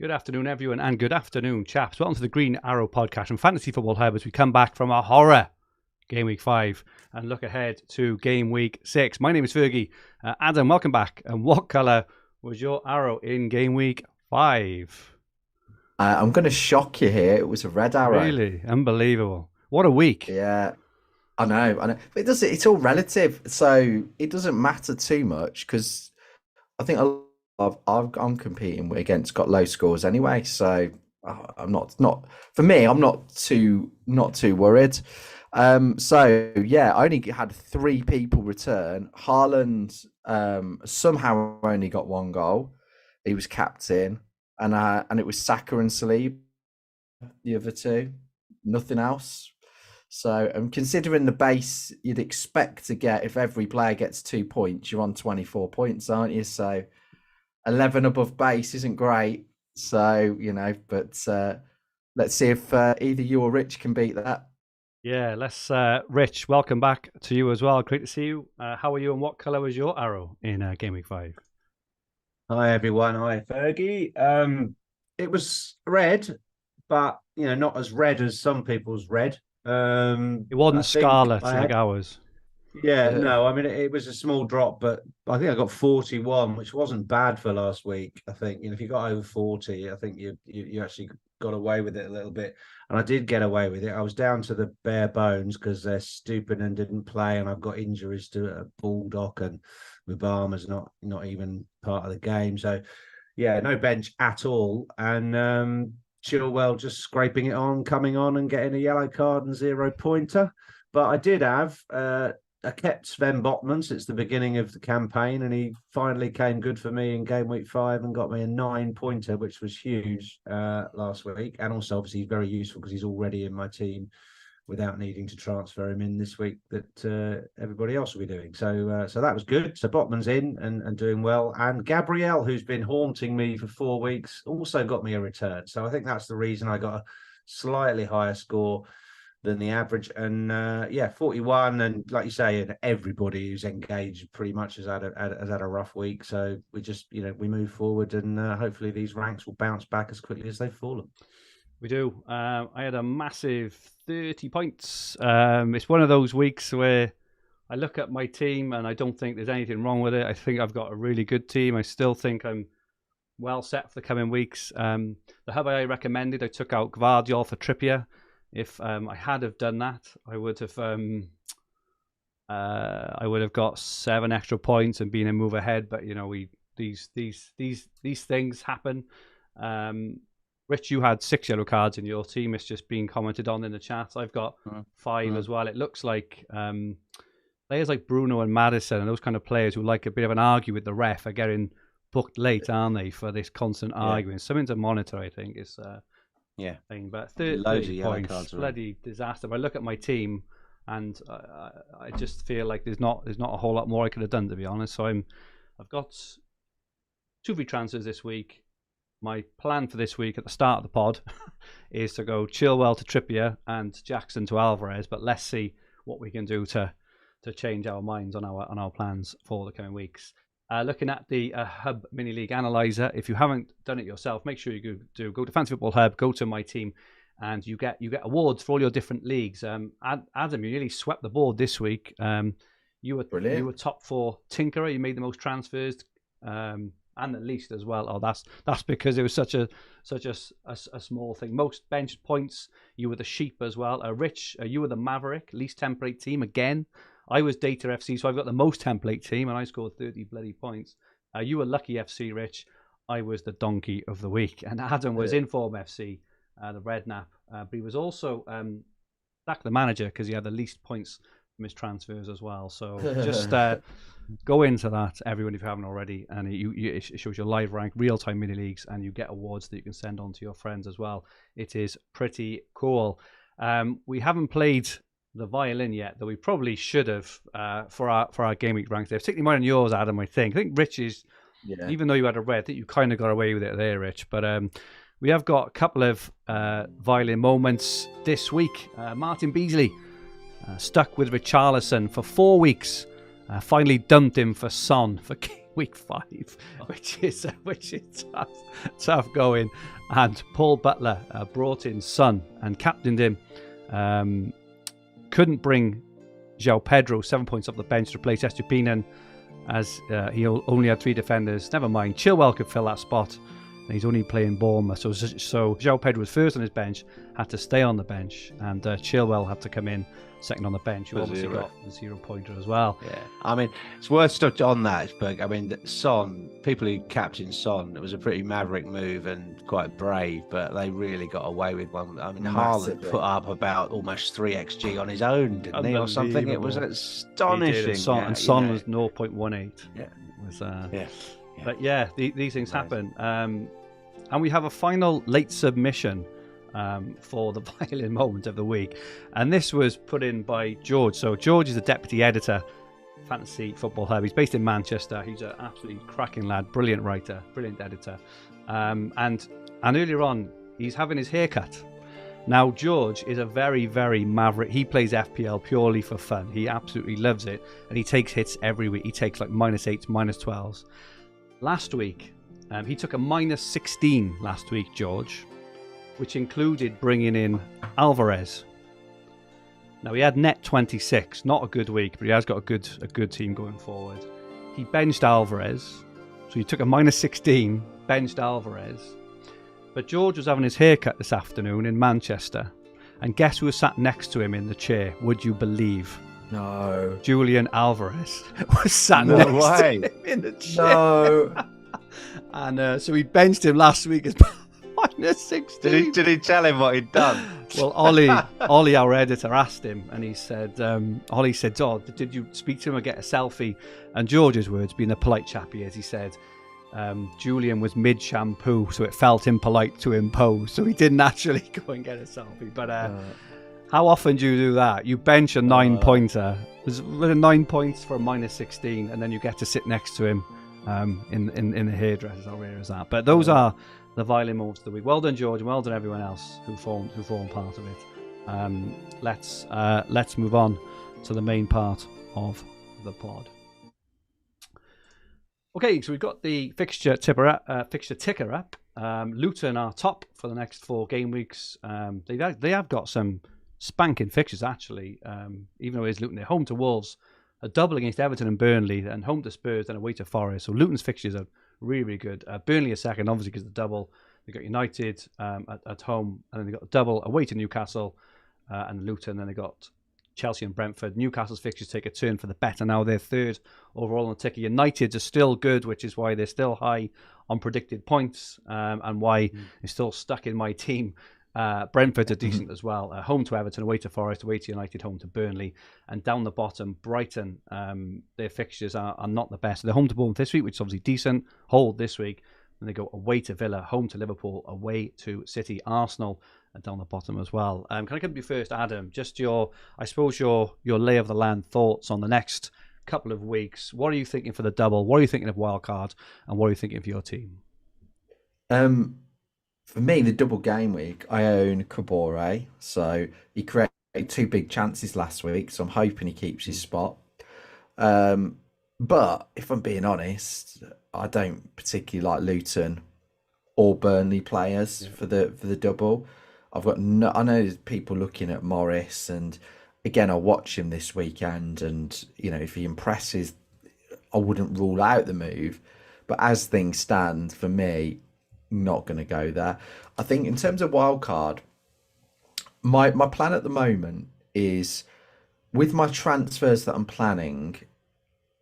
Good afternoon, everyone, and good afternoon, chaps. Welcome to the Green Arrow podcast from Fantasy Football Hub as we come back from our horror Game Week 5 and look ahead to Game Week 6. My name is Fergie. Adam, welcome back. And what colour was your arrow in Game Week 5? I'm going to shock you here. It was a red arrow. Really? Unbelievable. What a week. Yeah, I know. But it's all relative. So it doesn't matter too much because I think I'm competing against got low scores anyway. So I'm not for me. I'm not too worried. So yeah, I only had 3 people return. Haaland somehow only got 1 goal. He was captain, and it was Saka and Saliba, the other 2. Nothing else. So, considering the base you'd expect to get if every player gets 2 points, you're on 24 points, aren't you? So, 11 above base isn't great. So, but let's see if either you or Rich can beat that. Yeah, let's. Rich, welcome back to you as well. Great to see you. How are you, and what colour was your arrow in Game Week 5? Hi everyone. Hi Fergie. It was red, but not as red as some people's red. It wasn't scarlet like ours. Yeah, no, I mean it was a small drop, but I think I got 41, which wasn't bad for last week. I think if you got over 40, I think you actually got away with it a little bit, and I did get away with it. I was down to the bare bones because they're stupid and didn't play, and I've got injuries to Baldock and Mubama's not even part of the game. So yeah, no bench at all, and Chilwell just scraping it on, coming on and getting a yellow card and 0-pointer. But I did have I kept Sven Botman since the beginning of the campaign, and he finally came good for me in Game Week 5 and got me a 9-pointer, which was huge last week. And also, obviously, he's very useful because he's already in my team without needing to transfer him in this week that everybody else will be doing. So that was good. So Botman's in and doing well. And Gabriel, who's been haunting me for 4 weeks, also got me a return. So I think that's the reason I got a slightly higher score than the average. And 41. And like you say, everybody who's engaged pretty much has had a rough week. So we just, we move forward, and hopefully these ranks will bounce back as quickly as they've fallen. We do. I had a massive 30 points. It's one of those weeks where I look at my team and I don't think there's anything wrong with it. I think I've got a really good team. I still think I'm well set for the coming weeks. The hub I recommended, I took out Gvardiol for Trippier. If I had have done that, I would have got 7 extra points and been a move ahead. But these things happen. Rich, you had 6 yellow cards in your team. It's just being commented on in the chat. I've got 5 as well. It looks like players like Bruno and Madison and those kind of players who like a bit of an argue with the ref are getting booked late, aren't they, for this constant arguing? Something to monitor, I think, is thing. But 30 points, bloody disaster. If I look at my team, and I just feel like there's not a whole lot more I could have done, to be honest. So I've got 2 free transfers this week. My plan for this week at the start of the pod is to go Chilwell to Trippier and Jackson to Alvarez, but let's see what we can do to change our minds on our plans for the coming weeks. Looking at the Hub Mini League Analyzer, if you haven't done it yourself, make sure you go to Fantasy Football Hub, go to my team, and you get awards for all your different leagues. Adam, you nearly swept the board this week. You were top 4 Tinkerer. You made the most transfers. And the least as well. Oh, that's because it was such a small thing. Most bench points, you were the Sheep as well. Rich, you were the Maverick, least template team again. I was Data FC, so I've got the most template team, and I scored 30 bloody points. You were Lucky FC, Rich. I was the Donkey of the Week, and Adam was Inform FC, the Redknapp. But he was also the manager because he had the least points from his transfers as well. So just go into that, everyone, if you haven't already, and it shows your live rank, real-time mini leagues, and you get awards that you can send on to your friends as well. It is pretty cool. We haven't played the violin yet, though we probably should have for our game week ranks there, particularly mine and yours, Adam. I think Rich's, even though you had a red, I think you kind of got away with it there, Rich. But we have got a couple of violin moments this week. Martin Beasley stuck with Richarlison for 4 weeks. Finally dumped him for Son for week 5, which is tough going. And Paul Butler brought in Son and captained him. Couldn't bring João Pedro 7 points off the bench to replace Estupinan, as he only had 3 defenders. Never mind, Chilwell could fill that spot, and he's only playing Bournemouth. So João Pedro was first on his bench, had to stay on the bench, and Chilwell had to come in second on the bench, who obviously got a 0-pointer as well. Yeah, I mean, it's worth touch on that, but I mean, Son, people who captained Son, it was a pretty maverick move and quite brave, but they really got away with one. I mean, Haaland put up about almost 3 XG on his own, didn't he, or something? It was astonishing. Son was 0.18. Yeah. It was, But yeah, these things happen. And we have a final late submission for the violin moment of the week, and this was put in by George. So George is the deputy editor, Fantasy Football Hub. He's based in Manchester. He's an absolutely cracking lad, brilliant writer, brilliant editor. And earlier on, he's having his haircut. Now George is a very, very maverick. He plays FPL purely for fun. He absolutely loves it, and he takes hits every week. He takes like -8s, -12s. Last week, he took a -16 last week, George, which included bringing in Alvarez. Now, he had net 26, not a good week, but he has got a good team going forward. He benched Alvarez, so he took a -16, benched Alvarez. But George was having his haircut this afternoon in Manchester, and guess who was sat next to him in the chair? Would you believe? No. Julian Alvarez was sat next to him in the chair. No. And so he benched him last week as -16. Did he tell him what he'd done? Well, Ollie, our editor, asked him, and he said, Ollie said, "Oh, did you speak to him or get a selfie?" And George's words, being a polite chap he is, he said, Julian was mid-shampoo, so it felt impolite to impose. So he didn't actually go and get a selfie. But how often do you do that? You bench a 9-pointer. There's 9 points for a -16, and then you get to sit next to him in the hairdressers. How rare is that? But those are the violin moments of the week. Well done, George, and well done everyone else who formed part of it. Let's move on to the main part of the pod. Okay, so we've got the fixture ticker up. Luton are top for the next 4 game weeks. They have got some spanking fixtures actually. Even though it is Luton, they're home to Wolves, a double against Everton and Burnley, and home to Spurs, and away to Forest. So Luton's fixtures are really, really good. Burnley a second, obviously, because of the double. They got United at home, and then they got a double away to Newcastle and Luton. Then they got Chelsea and Brentford. Newcastle's fixtures take a turn for the better now. They're 3rd overall on the ticker. United's are still good, which is why they're still high on predicted points, and why they're still stuck in my team. Brentford are decent as well. Home to Everton, away to Forest, away to United, home to Burnley. And down the bottom, Brighton, their fixtures are not the best. They're home to Bournemouth this week, which is obviously decent. Hold this week. Then they go away to Villa, home to Liverpool, away to City. Arsenal down the bottom as well. Can I come to you first, Adam? Just your lay of the land thoughts on the next couple of weeks. What are you thinking for the double? What are you thinking of wildcard? And what are you thinking of your team? For me, the double game week, I own Kabore. So he created 2 big chances last week, so I'm hoping he keeps his spot. But if I'm being honest, I don't particularly like Luton or Burnley players for the double. I know there's people looking at Morris, and again, I'll watch him this weekend, and if he impresses, I wouldn't rule out the move. But as things stand, for me, not going to go there. I think in terms of wildcard, my plan at the moment is, with my transfers that I'm planning,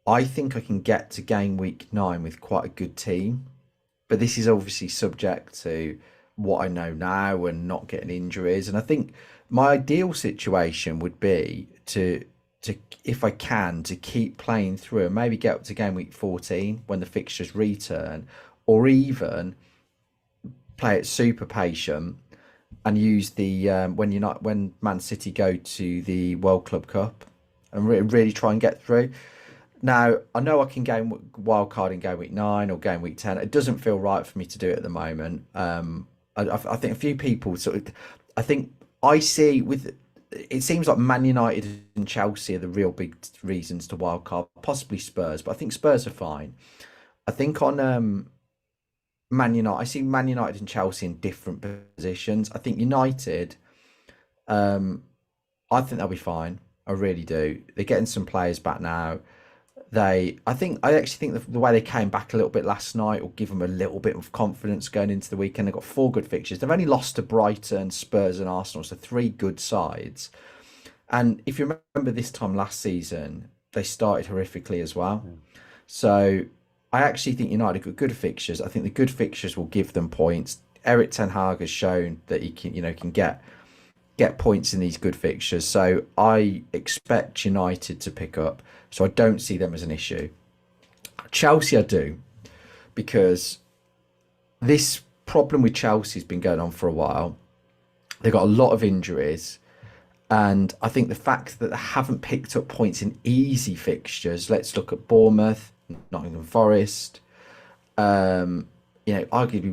I think I can get to game week 9 with quite a good team. But this is obviously subject to what I know now and not getting injuries. And I think my ideal situation would be to if I can, to keep playing through and maybe get up to game week 14 when the fixtures return, or even play it super patient and use the when Man City go to the World Club Cup and really try and get through. Now, I know I can game wildcard in game week 9 or game week 10. It doesn't feel right for me to do it at the moment. I think a few people I see with, it seems like Man United and Chelsea are the real big reasons to wildcard, possibly Spurs, but I think Spurs are fine. I think on Man United, I see Man United and Chelsea in different positions. I think United, um, I think they'll be fine. I really do. They're getting some players back now. I actually think the way they came back a little bit last night will give them a little bit of confidence going into the weekend. They've got 4 good fixtures. They've only lost to Brighton, Spurs, and Arsenal, so 3 good sides. And if you remember this time last season, they started horrifically as well. So I actually think United have got good fixtures. I think the good fixtures will give them points. Eric Ten Hag has shown that he can get points in these good fixtures. So I expect United to pick up. So I don't see them as an issue. Chelsea, I do, because this problem with Chelsea has been going on for a while. They've got a lot of injuries. And I think the fact that they haven't picked up points in easy fixtures, let's look at Bournemouth, Nottingham Forest, arguably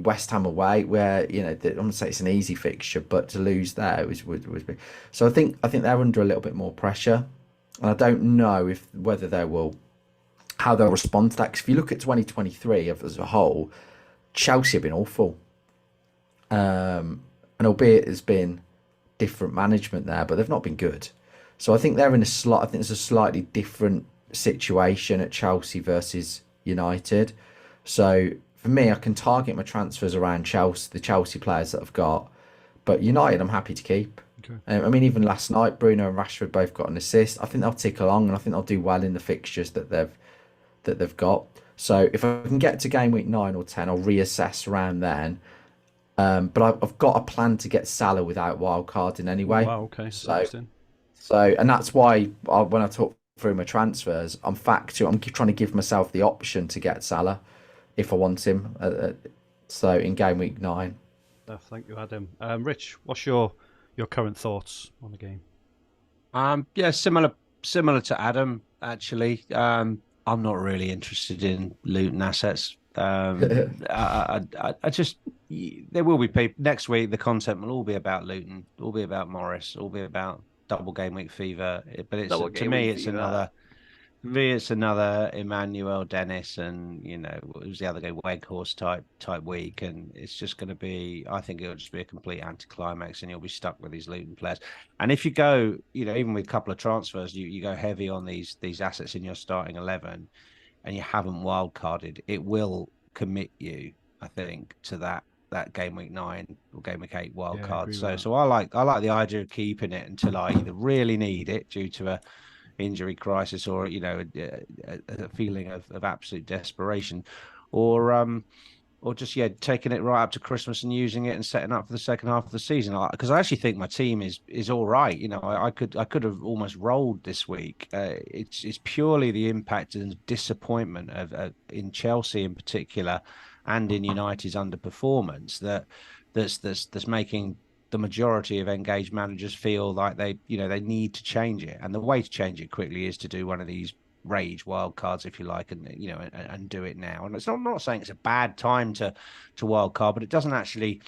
West Ham away, where I'm gonna say it's an easy fixture, but to lose there would be. So I think they're under a little bit more pressure, and I don't know how they'll respond to that. Because if you look at 2023 as a whole, Chelsea have been awful, and albeit there's been different management there, but they've not been good. So I think they're in I think it's a slightly different situation at Chelsea versus United. So for me, I can target my transfers around Chelsea, the Chelsea players that I've got. But United, I'm happy to keep. Okay. I mean, even last night, Bruno and Rashford both got an assist. I think they'll tick along, and I think they'll do well in the fixtures that they've got. So if I can get to game week 9 or 10, I'll reassess around then. But I've got a plan to get Salah without wildcarding anyway. Wow, okay. And that's why when I talk through my transfers, I'm trying to give myself the option to get Salah if I want him. So in game week 9. Thank you, Adam. Rich, what's your current thoughts on the game? Yeah, similar to Adam, actually. I'm not really interested in Luton assets. I just, there will be people next week. The content will all be about Luton, all be about Morris, all be about double game week fever. But it's another Emmanuel Dennis, and it was the other guy Weghorst type week, and it's just going to be. I think it'll just be a complete anticlimax, and you'll be stuck with these Luton players. And if you go, even with a couple of transfers, you go heavy on these assets in your starting 11. And you haven't wildcarded, it will commit you, I think, to that game week 9 or game week 8 wildcard. So I like the idea of keeping it until I either really need it due to a injury crisis or a feeling of absolute desperation, or just taking it right up to Christmas and using it and setting up for the second half of the season. Because I actually think my team is all right. I could have almost rolled this week. It's purely the impact and disappointment of in Chelsea in particular, and in United's underperformance that's making the majority of engaged managers feel like they need to change it. And the way to change it quickly is to do one of these rage wild cards, if you like, and do it now. And I'm not saying it's a bad time to wild card, but it doesn't actually.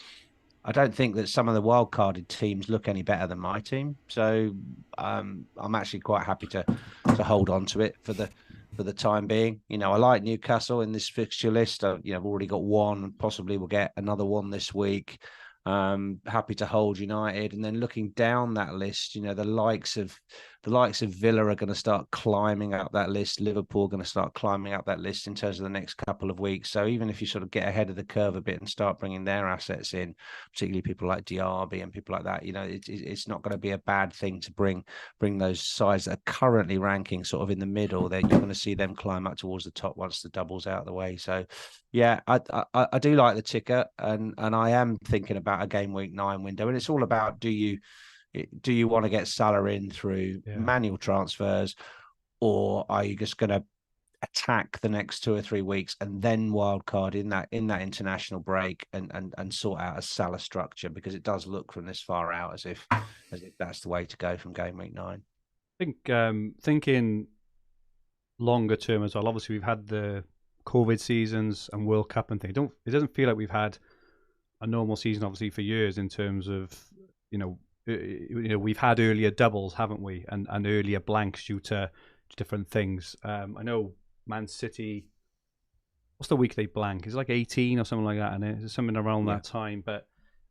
I don't think that some of the wild carded teams look any better than my team. So I'm actually quite happy to hold on to it for the time being. I like Newcastle in this fixture list. I've already got one, possibly we'll get another one this week. Happy to hold United, and then looking down that list, the likes of Villa are going to start climbing up that list. Liverpool are going to start climbing up that list in terms of the next couple of weeks. So even if you sort of get ahead of the curve a bit and start bringing their assets in, particularly people like Diaby and people like that, it's not going to be a bad thing to bring those sides that are currently ranking sort of in the middle. Then you're going to see them climb up towards the top once the double's out of the way. So yeah, I do like the ticker, and I am thinking about a game week 9 window, and it's all about do you want to get Salah in through manual transfers, or are you just going to attack the next 2 or 3 weeks and then wildcard in that international break and sort out a Salah structure, because it does look from this far out as if that's the way to go from game week 9. I think thinking longer term as well. Obviously, we've had the COVID seasons and World Cup and things. It doesn't feel like we've had a normal season, obviously, for years in terms of we've had earlier doubles, haven't we, and earlier blanks due to different things. I know Man City what's the week they blank? It's like 18 or something like that, and it's something around that time. But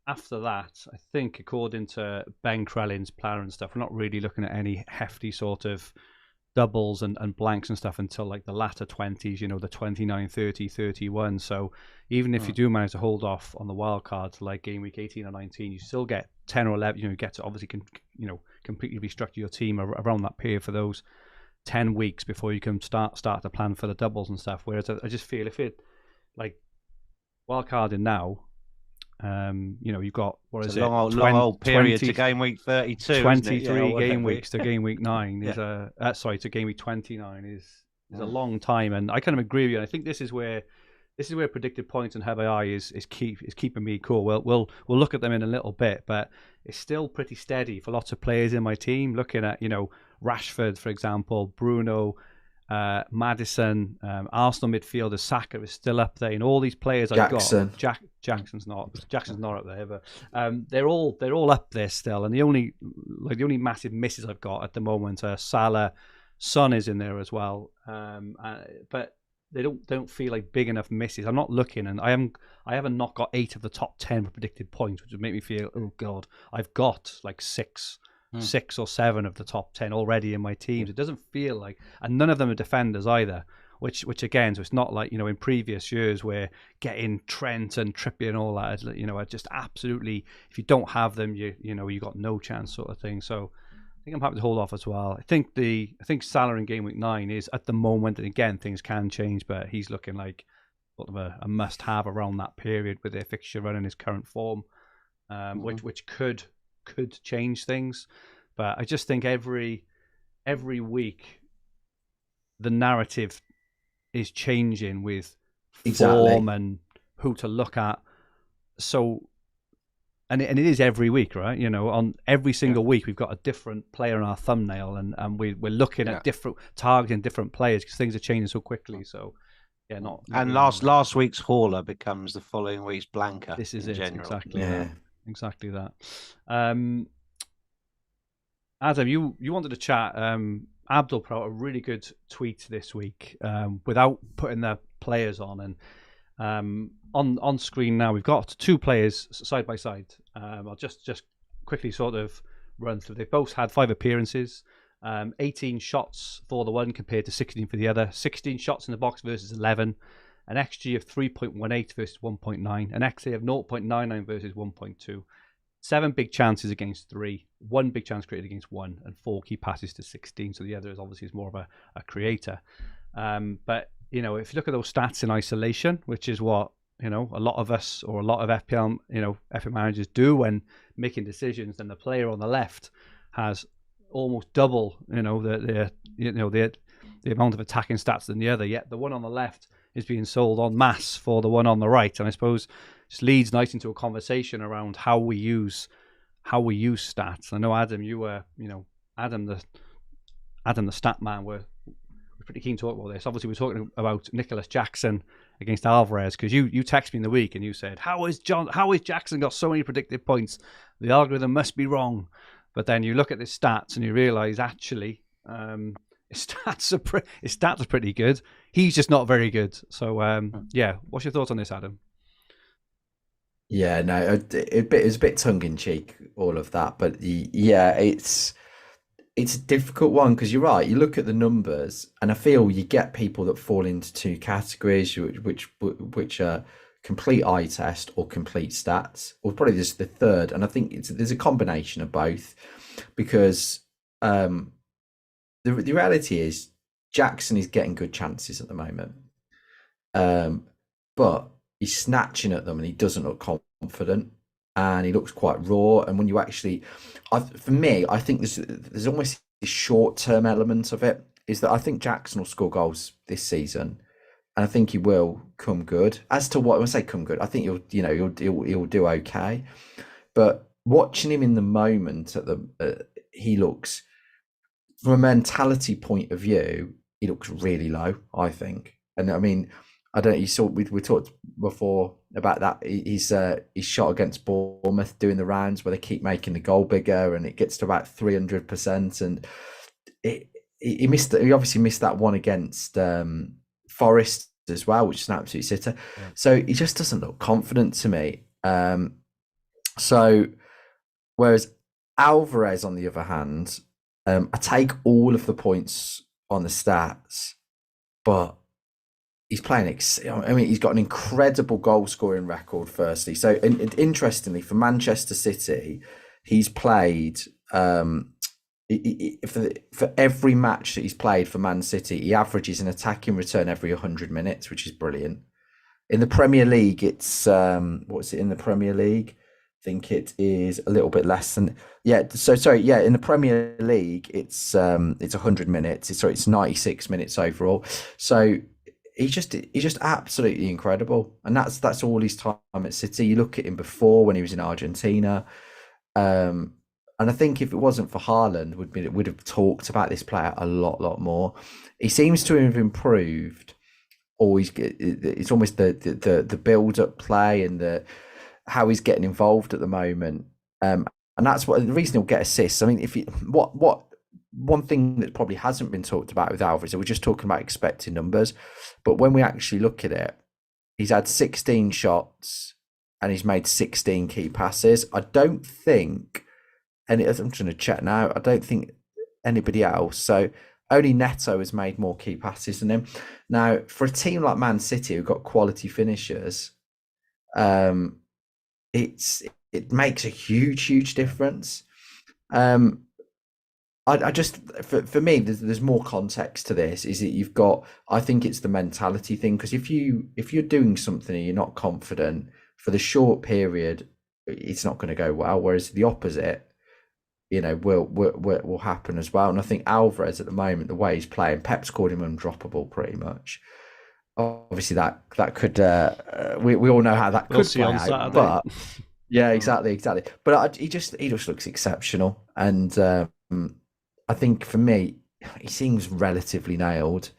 after that, I think according to Ben Krellin's planner and stuff, we're not really looking at any hefty sort of doubles and blanks and stuff until like the latter 20s, you know, the 29, 30, 31. So even if you do manage to hold off on the wild cards like game week 18 or 19, you still get 10 or 11, you know, you get to obviously completely restructure your team around that period for those 10 weeks before you can start to plan for the doubles and stuff. Whereas I just feel if it like wild carding now, you know, you've got long old period to game week 32, 23 game weeks to game week 9 is to game week 29 is a long time, and I kind of agree with you. And I think this is where predicted points and Have I is keeping me cool. We'll look at them in a little bit, but it's still pretty steady for lots of players in my team. Looking at, you know, Rashford, for example, Bruno, Maddison, Arsenal midfielder Saka is still up there, and all these players I've got. Jackson's not up there, but they're all up there still. And the only massive misses I've got at the moment are Salah, Son is in there as well, but they don't feel like big enough misses. I'm not looking, and I haven't not got 8 of the top 10 for predicted points, which would make me feel, oh god, I've got like 6 or 7 of the top 10 already in my teams. It doesn't feel like, and none of them are defenders either, which again, so it's not like, you know, in previous years where getting Trent and Trippier and all that, you know, are just absolutely, if you don't have them, you got no chance sort of thing. So I think I'm happy to hold off as well. I think Salah in game week 9 is at the moment, and again things can change, but he's looking like sort of a must-have around that period with their fixture run in his current form, which could change things. But I just think every week the narrative is changing with form and who to look at. So, and it is every week, right? You know, on every single week we've got a different player in our thumbnail, and we're looking at targeting different players because things are changing so quickly. So and last week's hauler becomes the following week's blanker. This is it, general. exactly that. Adam, you wanted to chat. Abdul put out a really good tweet this week without putting the players on, and on screen now we've got 2 players side by side. I'll just quickly sort of run through. They've both had 5 appearances, 18 shots for the one compared to 16 for the other, 16 shots in the box versus 11, an XG of 3.18 versus 1.9, an XA of 0.99 versus 1.2, 7 big chances against 3, 1 big chance created against 1, and 4 key passes to 16. So the other is obviously more of a creator. But, you know, if you look at those stats in isolation, which is what, you know, a lot of us or a lot of FPL, you know, FPL managers do when making decisions, then the player on the left has almost double, you know, the amount of attacking stats than the other. Yet the one on the left is being sold en masse for the one on the right, and I suppose just leads nice into a conversation around how we use stats. I know Adam, you were, you know, Adam the stat man, we're pretty keen to talk about this. Obviously, we're talking about Nicholas Jackson against Alvarez because you texted me in the week and you said, how is Jackson got so many predicted points? The algorithm must be wrong. But then you look at his stats and you realise actually his stats are pretty good. He's just not very good. So what's your thoughts on this, Adam? Yeah, no, it's a bit tongue in cheek, all of that, but it's a difficult one because you're right. You look at the numbers, and I feel you get people that fall into 2 categories, which are complete eye test or complete stats, or probably just the third. And I think there's a combination of both, because the reality is Jackson is getting good chances at the moment, but he's snatching at them and he doesn't look confident and he looks quite raw. And when you actually, for me, I think there's almost this short-term element of it, is that I think Jackson will score goals this season, and I think he will come good. As to what I say, come good, I think he'll do okay. But watching him in the moment, he looks, from a mentality point of view, he looks really low, I think. And I mean, I don't know, you saw, we talked before about that. He's shot against Bournemouth doing the rounds where they keep making the goal bigger and it gets to about 300%. And he obviously missed that one against Forest as well, which is an absolute sitter. Yeah. So he just doesn't look confident to me. So whereas Alvarez, on the other hand, I take all of the points on the stats, but he's playing. I mean, he's got an incredible goal scoring record. Firstly, so interestingly, for Manchester City, he's played. For every match that he's played for Man City, he averages an attacking return every 100 minutes, which is brilliant. In the Premier League, it's what's it in the Premier League? I think it is a little bit less than in the Premier League, it's 100 minutes. It's 96 minutes overall. So he's just absolutely incredible, and that's all his time at City. You look at him before when he was in Argentina. And I think if it wasn't for Haaland, would have talked about this player a lot more. He seems to have improved. Always, it's almost the build-up play and how he's getting involved at the moment. And that's the reason he'll get assists. I mean, one thing that probably hasn't been talked about with Alvarez, we're just talking about expected numbers, but when we actually look at it, he's had 16 shots and he's made 16 key passes. I don't think. And I'm trying to check now. I don't think anybody else. So only Neto has made more key passes than him. Now, for a team like Man City who've got quality finishers, it makes a huge difference. I just for me, there's more context to this. Is that you've got? I think it's the mentality thing, because if you're doing something and you're not confident for the short period, it's not going to go well. Whereas the opposite, will happen as well. And I think Alvarez at the moment, the way he's playing, Pep's called him undroppable pretty much. Obviously, that could we all know how that could play out. Saturday. But yeah, exactly. But he just looks exceptional, and I think for me, he seems relatively nailed.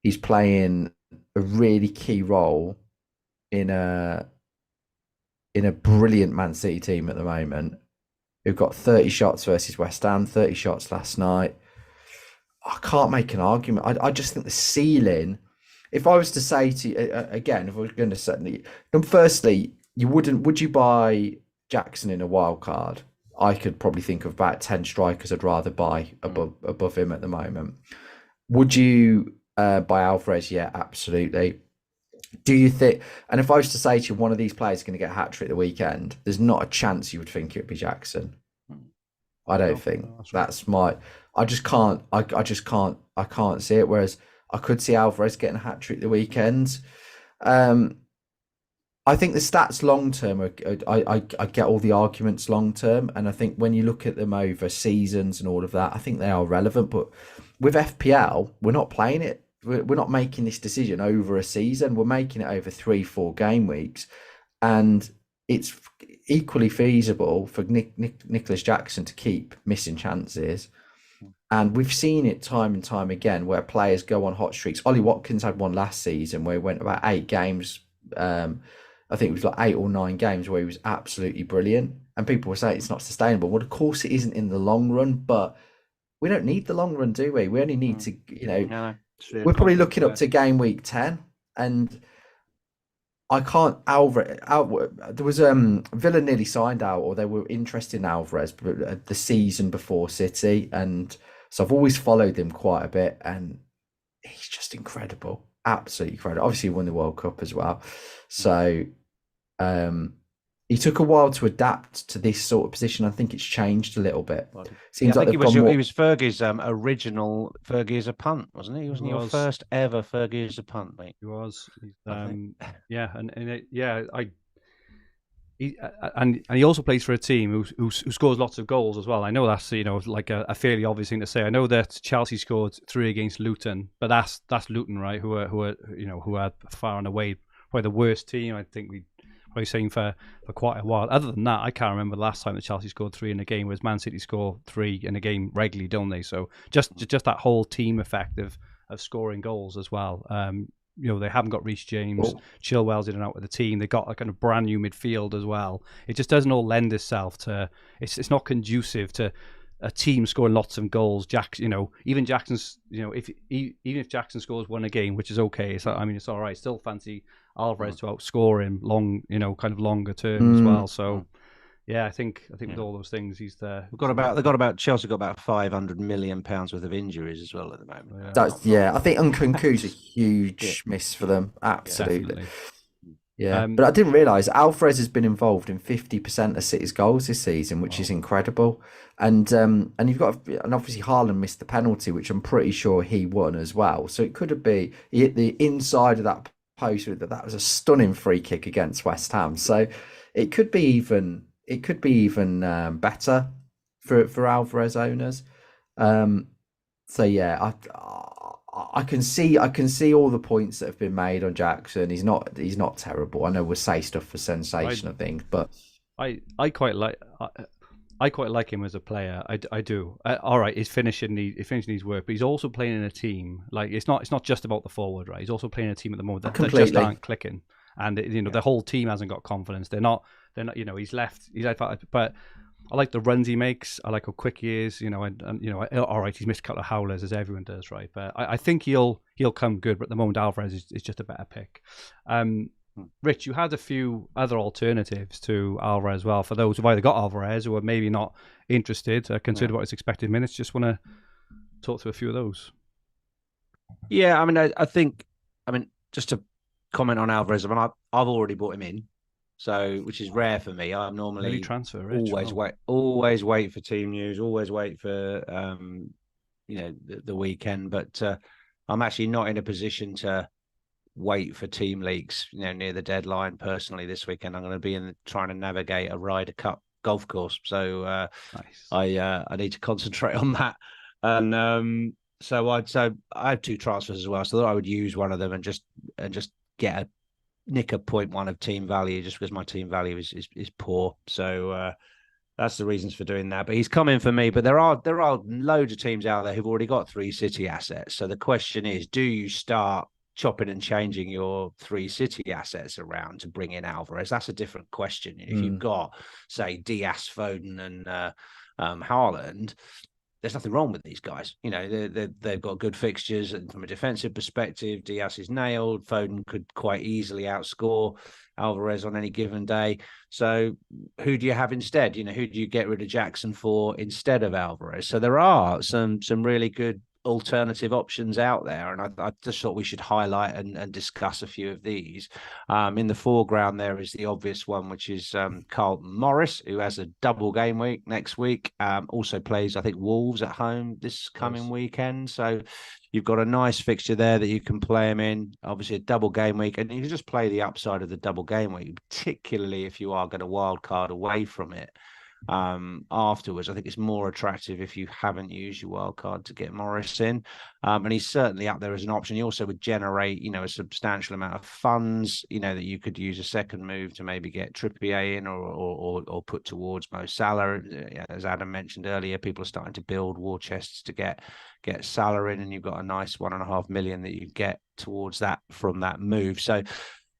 He's playing a really key role in a brilliant Man City team at the moment. Who've got 30 shots versus West Ham, 30 shots last night. I can't make an argument. I just think the ceiling, if I was to say to you, again, if I was going to say, firstly, would you buy Jackson in a wild card? I could probably think of about 10 strikers I'd rather buy above him at the moment. Would you buy Alvarez? Yeah, absolutely. Do you think, and if I was to say to you, one of these players is going to get a hat-trick the weekend, there's not a chance you would think it would be Jackson. I don't think that's my, I can't see it. Whereas I could see Alvarez getting a hat-trick the weekend. I think the stats long-term, I get all the arguments long-term. And I think when you look at them over seasons and all of that, I think they are relevant. But with FPL, we're not playing it. We're not making this decision over a season. We're making it over 3-4 game weeks, and it's equally feasible for Nicholas Jackson to keep missing chances. And we've seen it time and time again where players go on hot streaks. Ollie Watkins had one last season where he went about 8 games. I think it was like 8 or 9 games where he was absolutely brilliant. And people were saying it's not sustainable. Well, of course it isn't in the long run, but we don't need the long run, do we? We only need to, we're probably looking up to game week 10, and I can't. Alvarez, there was Villa nearly signed out, or they were interested in Alvarez the season before City, and so I've always followed him quite a bit, and he's just incredible, absolutely incredible. Obviously, he won the World Cup as well, so he took a while to adapt to this sort of position. I think it's changed a little bit. Seems like he was Fergie's original Fergie as a punt, wasn't he? He wasn't your first ever Fergie as a punt, mate. He was. And he also plays for a team who scores lots of goals as well. I know that's like a fairly obvious thing to say. I know that Chelsea scored 3 against Luton, but that's Luton, right? Who are far and away probably the worst team. I think we. Seen for quite a while. Other than that, I can't remember the last time that Chelsea scored 3 in a game, whereas Man City score 3 in a game regularly, don't they? So just that whole team effect of scoring goals as well. They haven't got Reece James, Chilwell's in and out with the team. They got a kind of brand new midfield as well. It just doesn't all lend itself to. It's not conducive to a team scoring lots of goals. Even Jackson's, even if Jackson scores one a game, which is okay. It's all right. Still fancy Alvarez to outscore him kind of longer term as well. So yeah, I think with all those things, he's there. Chelsea got about £500 million worth of injuries as well at the moment. I think Nkunku's a huge miss for them. Absolutely. Yeah, but I didn't realise Alvarez has been involved in 50% of City's goals this season, which is incredible. And you've got, and obviously Haaland missed the penalty, which I'm pretty sure he won as well. So it could have been he hit the inside of that post. That was a stunning free kick against West Ham. So it could be even better for Alvarez owners. So yeah, I can see all the points that have been made on Jackson. He's not terrible. I know we'll say stuff for sensation, I think, but I quite like him as a player. I do. All right, he's finishing his work, but he's also playing in a team. Like it's not just about the forward, right? He's also playing in a team at the moment that just aren't clicking, and the whole team hasn't got confidence. They're not. He's left, but I like the runs he makes. I like how quick he is. All right, he's missed a couple of howlers as everyone does, right? But I think he'll come good. But at the moment, Alvarez is just a better pick. Rich, you had a few other alternatives to Alvarez as well for those who've either got Alvarez or are maybe not interested, consider what his expected minutes. Just want to talk through a few of those. Yeah, I think just to comment on Alvarez, I've already bought him in. So, which is rare for me. I'm normally always wait for team news, always wait for the weekend. But I'm actually not in a position to wait for team leaks, near the deadline. Personally, this weekend I'm going to be trying to navigate a Ryder Cup golf course. So nice. I need to concentrate on that. And so I have two transfers as well. So I thought I would use one of them and just get nick a 0.1 of team value just because my team value is poor. So that's the reasons for doing that. But he's coming for me. But there are loads of teams out there who've already got 3 City assets. So the question is, do you start chopping and changing your 3 City assets around to bring in Alvarez? That's a different question. If you've got, say, Diaz, Foden and Haaland, there's nothing wrong with these guys. They've got good fixtures, and from a defensive perspective, Diaz is nailed. Foden could quite easily outscore Alvarez on any given day. So who do you have instead? Who do you get rid of Jackson for instead of Alvarez? So there are some really good alternative options out there, and I just thought we should highlight and discuss a few of these. In the foreground there is the obvious one, which is Carlton Morris, who has a double game week next week. Also plays, I think, Wolves at home this coming weekend. So you've got a nice fixture there that you can play him in. Obviously a double game week, and you can just play the upside of the double game week, particularly if you are going to wild card away from it afterwards. I think it's more attractive if you haven't used your wild card to get Morris in, and he's certainly up there as an option. He also would generate a substantial amount of funds that you could use a second move to maybe get Trippier in or put towards Mo Salah. As Adam mentioned earlier, people are starting to build war chests to get Salah in, and you've got a nice 1.5 million that you get towards that from that move. So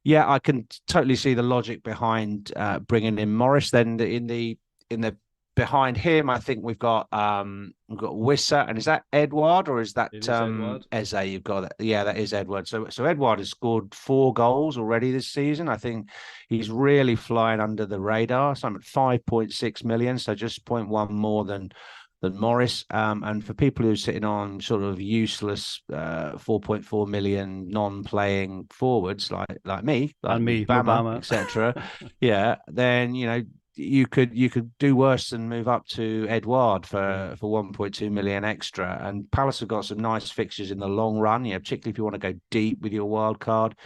yeah, I can totally see the logic behind bringing in Morris. Then in the behind him, I think we've got Wissa, and is that Edouard or is that Eze? You've got that. Yeah, that is Edouard. So Edouard has scored 4 goals already this season. I think he's really flying under the radar. So I'm at 5.6 million, so just 0.1 more than Morris. And for people who are sitting on sort of useless 4.4 million non-playing forwards like me, like and me, Bama, etc. Yeah, then you could do worse than move up to Edouard for 1.2 million extra. And Palace have got some nice fixtures in the long run, particularly if you want to go deep with your wild card,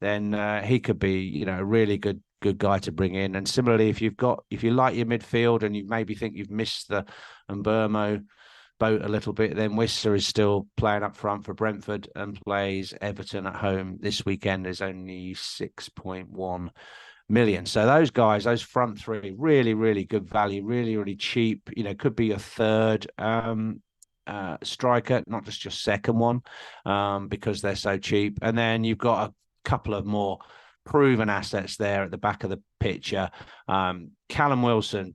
then he could be a really good guy to bring in. And similarly, if you like your midfield and you maybe think you've missed the Mbeumo boat a little bit, then Wissa is still playing up front for Brentford and plays Everton at home this weekend. Is only 6.1 million. So those guys, those front 3, really, really good value, really, really cheap. Could be a third striker, not just your second one, because they're so cheap. And then you've got a couple of more proven assets there at the back of the picture. Callum Wilson,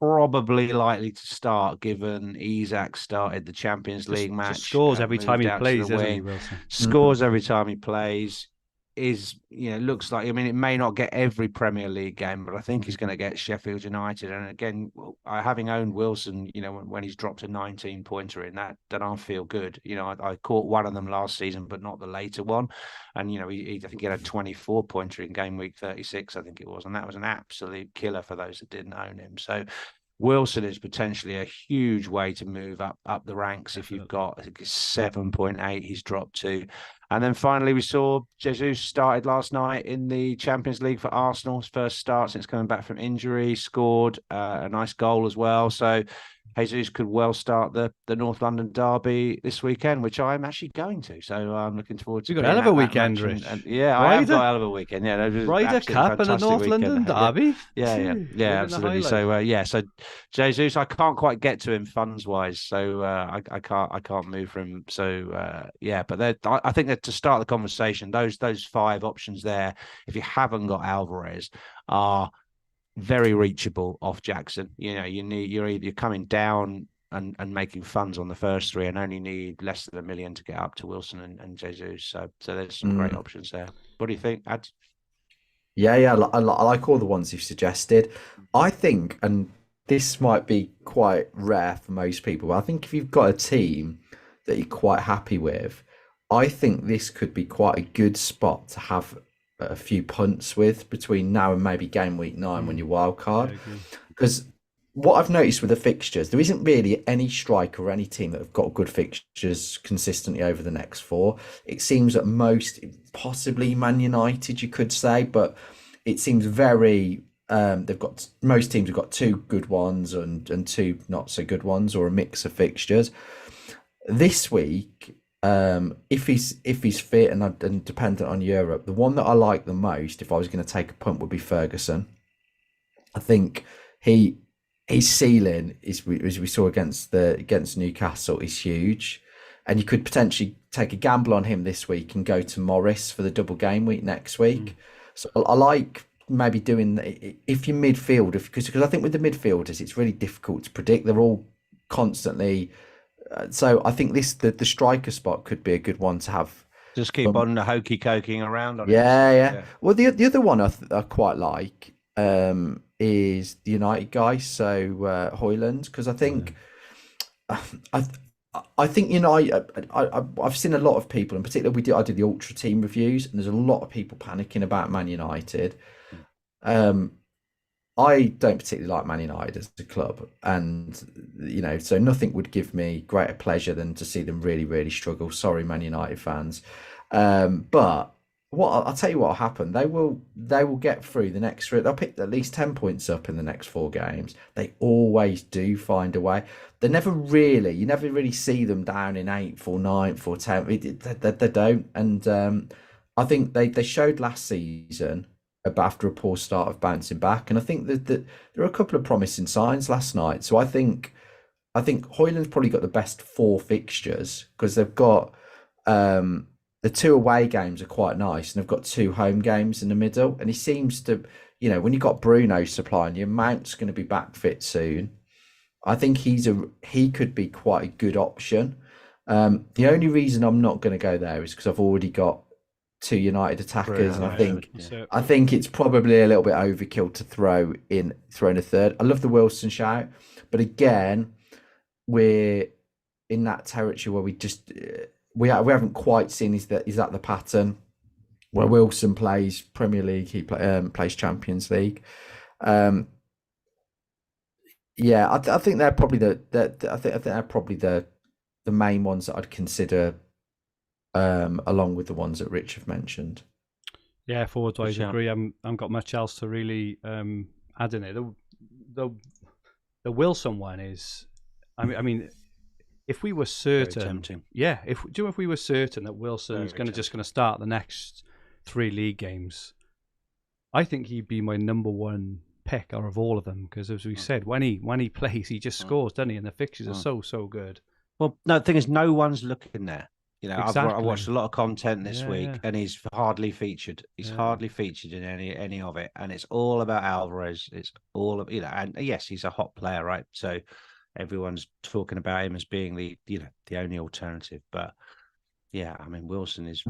probably likely to start, given Isak started the Champions League match. Just scores every time he moved out to plays, the doesn't he, wing, Wilson? scores every time he plays. Looks like, I mean, it may not get every Premier League game, but I think he's going to get Sheffield United. And again, having owned Wilson, when he's dropped a 19-pointer in that, then I feel good. I caught one of them last season, but not the later one. And, I think he had a 24-pointer in game week 36, I think it was. And that was an absolute killer for those that didn't own him. So Wilson is potentially a huge way to move up the ranks. Definitely. If you've got, I think it's 7.8 he's dropped to. And then finally, we saw Jesus started last night in the Champions League for Arsenal. His first start since coming back from injury, scored a nice goal as well. So Jesus could well start the North London derby this weekend, which I'm actually going to. So I'm looking forward to. You got a hell of a weekend, Rich. Yeah, I have got a hell of a weekend. Yeah, Ryder Cup and a North London derby. Yeah, absolutely. So so Jesus, I can't quite get to him funds wise, so I can't move for him. So but I think that to start the conversation, those 5 options there, if you haven't got Alvarez, are very reachable off Jackson. You're coming down and making funds on the first 3 and only need less than $1 million to get up to Wilson and Jesus. So there's some great options there. What do you think, Ad? Yeah, I like all the ones you've suggested. I think, and this might be quite rare for most people, but I think if you've got a team that you're quite happy with, I think this could be quite a good spot to have a few punts with between now and maybe game week 9 when you wild card. Because what I've noticed with the fixtures, there isn't really any striker or any team that have got good fixtures consistently over the next 4. It seems that most, possibly Man United, you could say, but it seems very most teams have got 2 good ones and 2 not so good ones, or a mix of fixtures. This week, if he's fit and dependent on Europe, the one that I like the most, if I was going to take a punt, would be Ferguson. I think his ceiling is, as we saw against Newcastle, is huge, and you could potentially take a gamble on him this week and go to Morris for the double game week next week. So I like maybe doing, if you midfield, because I think with the midfielders it's really difficult to predict. They're all constantly. So I think the striker spot could be a good one to have. Just keep on hokey coking around on it. Yeah. Well, the other one I quite like is the United guy, so Hoyland, because I think I think I've seen a lot of people, in particular I did the Ultra Team reviews, and there's a lot of people panicking about Man United. I don't particularly like Man United as a club, and so nothing would give me greater pleasure than to see them really, really struggle. Sorry, Man United fans, but I'll tell you what will happen. They will get through the next 3. They'll pick at least 10 points up in the next 4 games. They always do find a way. You never really see them down in 8th or 9th or 10th. They don't, and I think they showed last season, after a poor start, of bouncing back, and I think that there are a couple of promising signs last night. So I think Hoyland's probably got the best 4 fixtures, because they've got the 2 away games are quite nice, and they've got 2 home games in the middle. And he seems to, when you've got Bruno supplying you, Mount's going to be back fit soon. I think he could be quite a good option. The only reason I'm not going to go there is because I've already got 2 United attackers, and I think it's probably a little bit overkill to throw in a third. I love the Wilson shout, but again, we're in that territory where we haven't quite seen is that the pattern where Wilson plays Premier League, he plays Champions League. I think they're probably the main ones that I'd consider, along with the ones that Rich have mentioned. Yeah, forwards wise, I agree. I haven't got much else to really add in it. The Wilson one is, I mean, if we were certain, if we were certain that Wilson's going to start the next 3 league games, I think he'd be my number 1 pick out of all of them, because as we said, when he plays, he just scores, doesn't he? And the fixtures are so good. Well, no, the thing is, no one's looking there. You know, I Exactly. watched a lot of content this Yeah, week, yeah. and he's hardly featured. He's Yeah. hardly featured in any of it, and it's all about Alvarez. It's all of, you know, and yes, he's a hot player, right? So everyone's talking about him as being the, you know, the only alternative. But yeah, I mean, Wilson is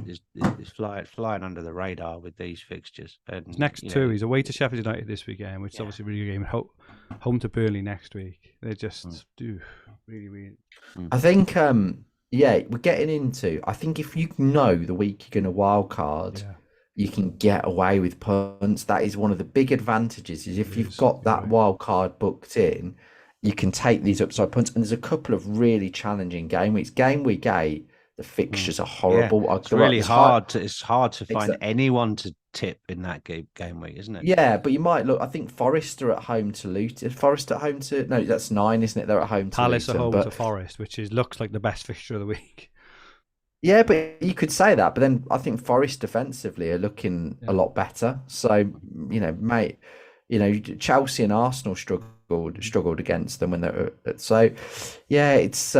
flying under the radar with these fixtures. And His next you two, know, he's away to Sheffield United this weekend, which is Yeah. obviously a really good game. Home to Burnley next week. They just do really, really. I think, yeah, we're getting into. I think if you know the week you're going to wild card, Yeah. you can get away with punts. That is one of the big advantages. Is if It you've is, got you're that right. wild card booked in, you can take these upside punts. And there's a couple of really challenging game weeks. Game week 8, the fixtures are yeah, horrible. I it's feel like really there's hard. It's hard to find Exactly. anyone to tip in that game week, isn't it? Yeah, but you might look. I think Forest are at home to Luton. Forest at home to no, that's 9, isn't it? They're at home to Palace at Luton. home But to Forest, which looks like the best fixture of the week. yeah, but you could say that. But then I think Forest defensively are looking a Yeah. lot better. So mate, Chelsea and Arsenal struggled against them when they were. So yeah, it's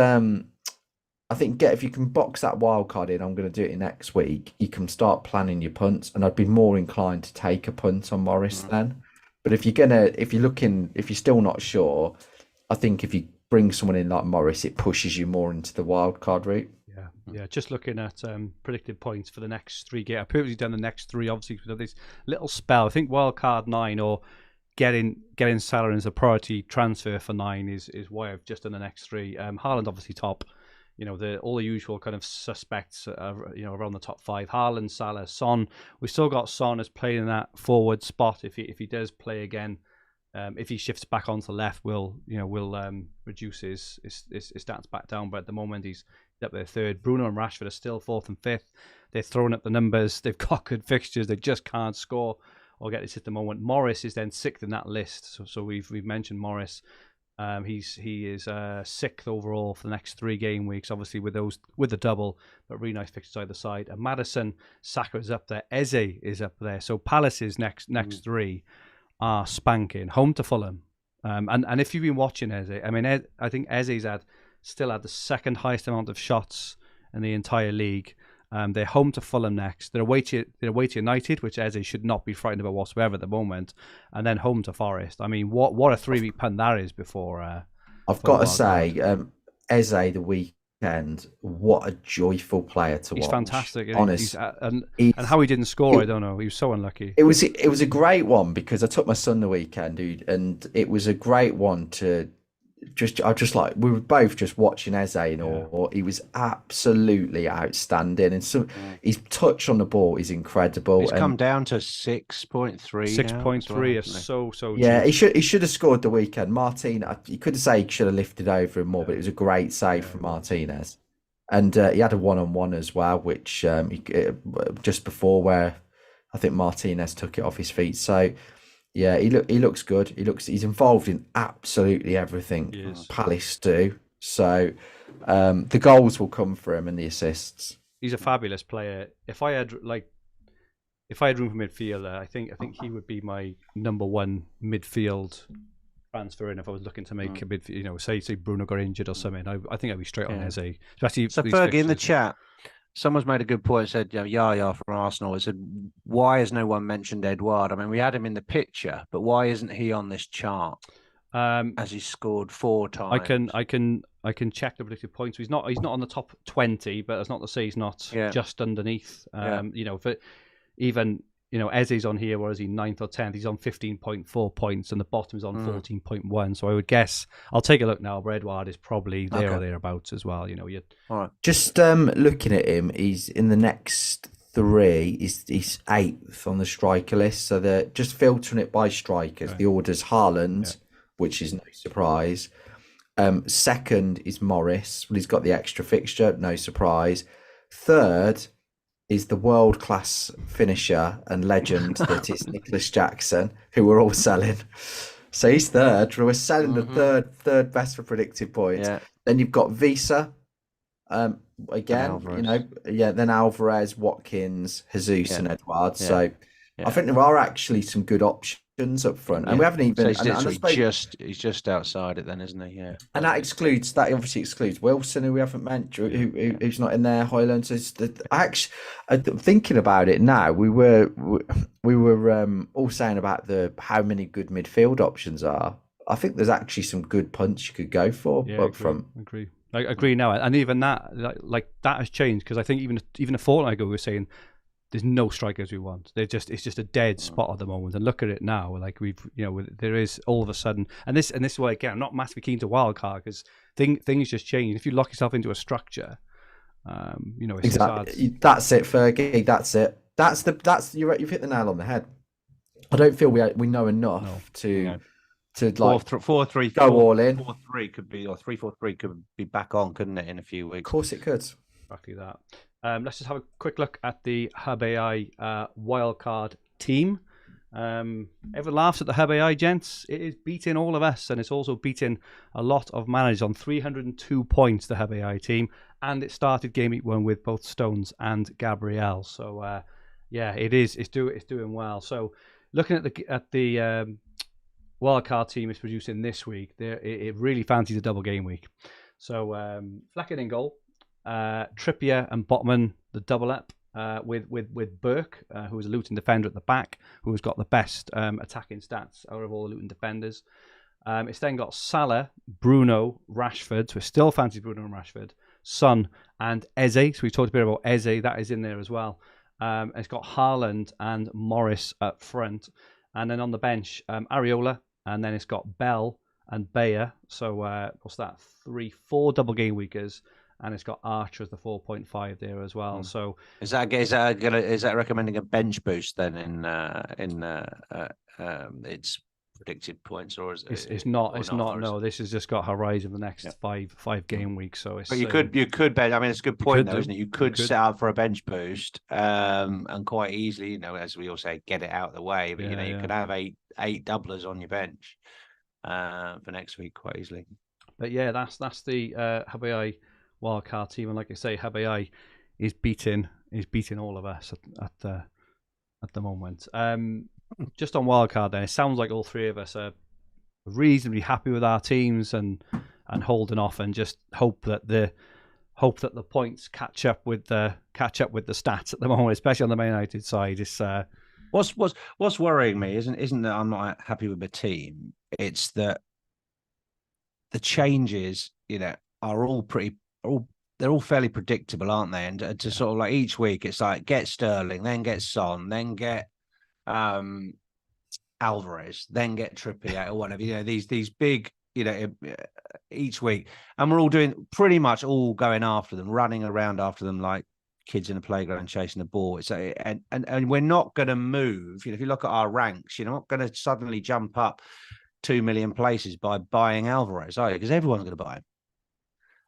I think if you can box that wild card in, I'm going to do it next week. You can start planning your punts, and I'd be more inclined to take a punt on Morris then. But if you're still not sure, I think if you bring someone in like Morris, it pushes you more into the wild card route. Yeah. Just looking at predicted points for the next 3 games. I purposely done the next 3, obviously, because of this little spell. I think wild card 9 or getting Salah as a priority transfer for 9 is why I've just done the next 3. Haaland obviously top. All the usual kind of suspects, around the top 5. Haaland, Salah, Son. We've still got Son as playing in that forward spot. If he does play again, if he shifts back onto the left, we'll reduce his stats back down. But at the moment, he's up there 3rd. Bruno and Rashford are still 4th and 5th. They're throwing up the numbers. They've got good fixtures. They just can't score or get this at the moment. Morris is then 6th in that list. So we've mentioned Morris. He is 6th overall for the next 3 game weeks, obviously with the double, but really nice fixtures either side. And Maddison, Saka is up there, Eze is up there. So Palace's next 3 are spanking. Home to Fulham, and if you've been watching Eze, I mean, I think Eze's still had the 2nd highest amount of shots in the entire league. They're home to Fulham next. They're away to United, which Eze should not be frightened about whatsoever at the moment, and then home to Forest. I mean, what a 3-week punt that is before. I've got to say, Eze the weekend, what a joyful player to watch. He's fantastic. Honest, and how he didn't score, I don't know. He was so unlucky. It was a great one because I took my son the weekend, dude, and it was a great one to. We were both just watching Eze in awe. He was absolutely outstanding, and so his touch on the ball is incredible. He's come down to 6.3. 6.3 is so yeah. cheap. He should have scored the weekend. You could say he should have lifted over him more, but it was a great save from Martinez, and he had a 1-on-1 as well, which just before where I think Martinez took it off his feet. So. Yeah, he looks good. He's involved in absolutely everything Palace do. So the goals will come for him and the assists. He's a fabulous player. If I had room for midfielder, I think he would be my number 1 midfield transfer. And if I was looking to make a midfield, say Bruno got injured or something, I think I'd be straight on Eze. Especially so Fergie in the chat. Someone's made a good point. Said, Yaya from Arsenal. He said, why has no one mentioned Edouard? I mean, we had him in the picture, but why isn't he on this chart? As he scored 4 times. I can check the predicted points. He's not on the top 20, but that's not to say he's not just underneath. Even Eze's on here, whereas he's 9th or 10th. He's on 15.4 points, and the bottom is on 14.1. So I would guess, I'll take a look now, but Edouard is probably there or thereabouts as well. All right. Just looking at him, he's in the next 3. He's 8th on the striker list. So they're just filtering it by strikers. The order's Haaland, which is no surprise. 2nd is Morris. Well, he's got the extra fixture, no surprise. 3rd is the world-class finisher and legend that is Nicholas Jackson, who we're all selling. So he's 3rd. We're selling the third best for predicted points. Yeah. Then you've got Visa, again, then Alvarez, Watkins, Jesus and Edouard. Yeah. So I think there are actually some good options up front, and we haven't even. So he's, and I suppose, he's just outside it, then, isn't he? Yeah. and that obviously excludes Wilson, who we haven't mentioned, who's not in there. Highlands. Actually, thinking about it now, we were all saying about how many good midfield options are. I think there's actually some good punts you could go for up front. I agree now, and even that, like that has changed, because I think even a fortnight ago we were saying there's no strikers we want. It's just a dead spot at the moment. And look at it now. Like there is all of a sudden, and this is why, again, I'm not massively keen to wildcard, because things just change. If you lock yourself into a structure, it's exactly. That's it, Fergie. That's it. You've hit the nail on the head. I don't feel we know enough to like 4-3 go all in. 4-3 could be, or 3-4-3 could be back on, couldn't it, in a few weeks? Of course it could. Exactly that. Let's just have a quick look at the Hub AI wildcard team. Everyone laughs at the Hub AI, gents. It is beating all of us, and it's also beating a lot of managers on 302 points, the Hub AI team. And it started Game Week 1 with both Stones and Gabrielle. So, it's doing well. So, looking at the wildcard team is producing this week, it really fancies a double game week. So, Flecken in goal. Trippier and Botman, the double up with Burke, who is a Luton defender at the back, who has got the best attacking stats out of all the Luton defenders. It's then got Salah, Bruno, Rashford, so it still fancies Bruno and Rashford, Son and Eze. So we talked a bit about Eze, that is in there as well. It's got Haaland and Morris up front, and then on the bench, Areola, and then it's got Bell and Bayer. So what's that? 4 double game weekers. And it's got Archer as the 4.5 there as well. So is that recommending a bench boost then in its predicted points, or is it? It's not. No, this has just got Horizon the next five game weeks. So it's. But you could bench. I mean, it's a good point though, isn't it? You could set up for a bench boost, and quite easily, as we all say, get it out of the way. But you could have eight doublers on your bench for next week quite easily. But yeah, that's the Hub AI wildcard team, and like I say, Hub AI is beating all of us at the moment. Just on wildcard, then it sounds like all three of us are reasonably happy with our teams and holding off, and just hope that the points catch up with the stats at the moment, especially on the Man United side. It's what's worrying me isn't that I'm not happy with the team. It's that the changes, are all they're all fairly predictable, aren't they? And to sort of like each week, it's like get Sterling, then get Son, then get Alvarez, then get Trippier or whatever. These big, each week, and we're all doing pretty much all going after them, running around after them like kids in a playground chasing the ball. So and we're not going to move. If you look at our ranks, you're not going to suddenly jump up 2 million places by buying Alvarez, are you? Because everyone's going to buy him.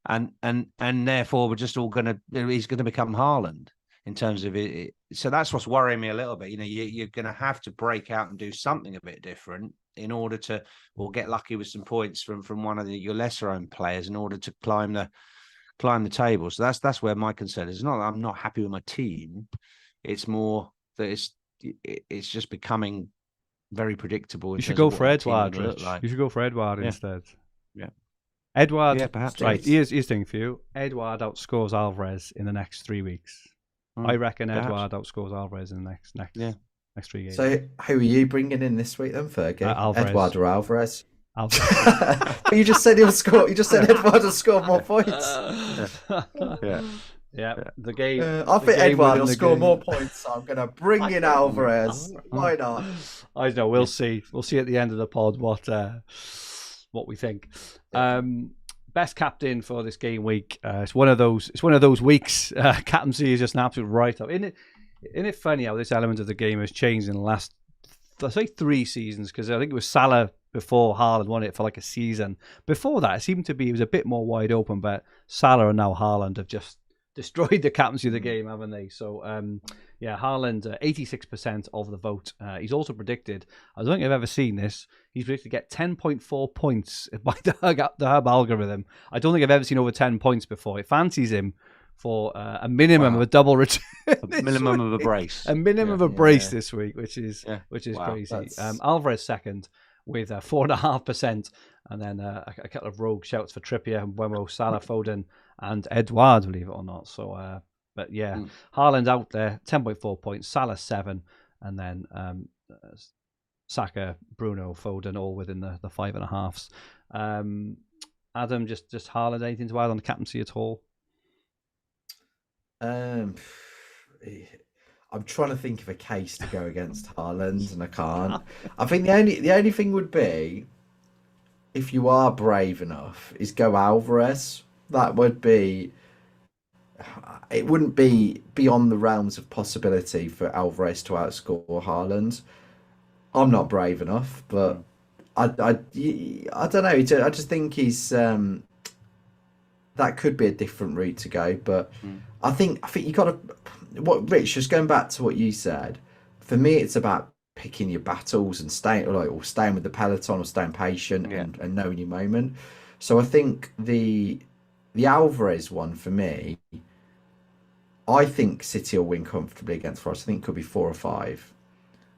And therefore we're just all he's going to become Haaland in terms of it. So that's what's worrying me a little bit. You're going to have to break out and do something a bit different in order to, or get lucky with some points from one of your lesser owned players in order to climb the table. So that's where my concern is. It's not that I'm not happy with my team. It's more that it's just becoming very predictable. You should go for Edouard, Rich. You should go for Edouard instead. Yeah. Edouard, perhaps. Right, here's the thing for you. Edouard outscores Alvarez in the next 3 weeks. I reckon Edouard outscores Alvarez in the next 3 games. So who are you bringing in this week then, Fergie? Edouard or Alvarez? But you just said he'll score. You just said Edouard will score more points. Yeah. The game. I think Edouard will score more points. So I'm going to bring in Alvarez. Why not? I don't know. We'll see. We'll see at the end of the pod what we think. Best captain for this game week. It's one of those weeks. Captaincy is just an absolute write-up. Isn't it funny how this element of the game has changed in the last, I say 3 seasons, because I think it was Salah before Haaland won it for like a season. Before that, it was a bit more wide open, but Salah and now Haaland have just destroyed the captaincy of the game, haven't they? So, Haaland, 86% of the vote. He's also predicted, I don't think I've ever seen this, he's predicted to get 10.4 points by the Hub algorithm. I don't think I've ever seen over 10 points before. It fancies him for a minimum of a double return. A minimum of a brace. A minimum of a brace this week, which is crazy. Alvarez second with 4.5%, and then a couple of rogue shouts for Trippier and Wemo, Salah, Foden, and Edouard, believe it or not. So, but yeah, Haaland out there, 10.4 points, Salah 7, and then Saka, Bruno, Foden, all within the 5.5s. Adam, just Haaland, anything to add on the captaincy at all? I'm trying to think of a case to go against Haaland, and I can't. I think the only thing would be, if you are brave enough, is go Alvarez. That would be. It wouldn't be beyond the realms of possibility for Alvarez to outscore Haaland. I'm not brave enough, but I don't know. I just think he's that could be a different route to go. But I think you got to. What Rich, just going back to what you said, for me, it's about picking your battles and staying with the peloton, or staying patient and knowing your moment. So I think the Alvarez one for me, I think City will win comfortably against Forest. I think it could be 4 or 5.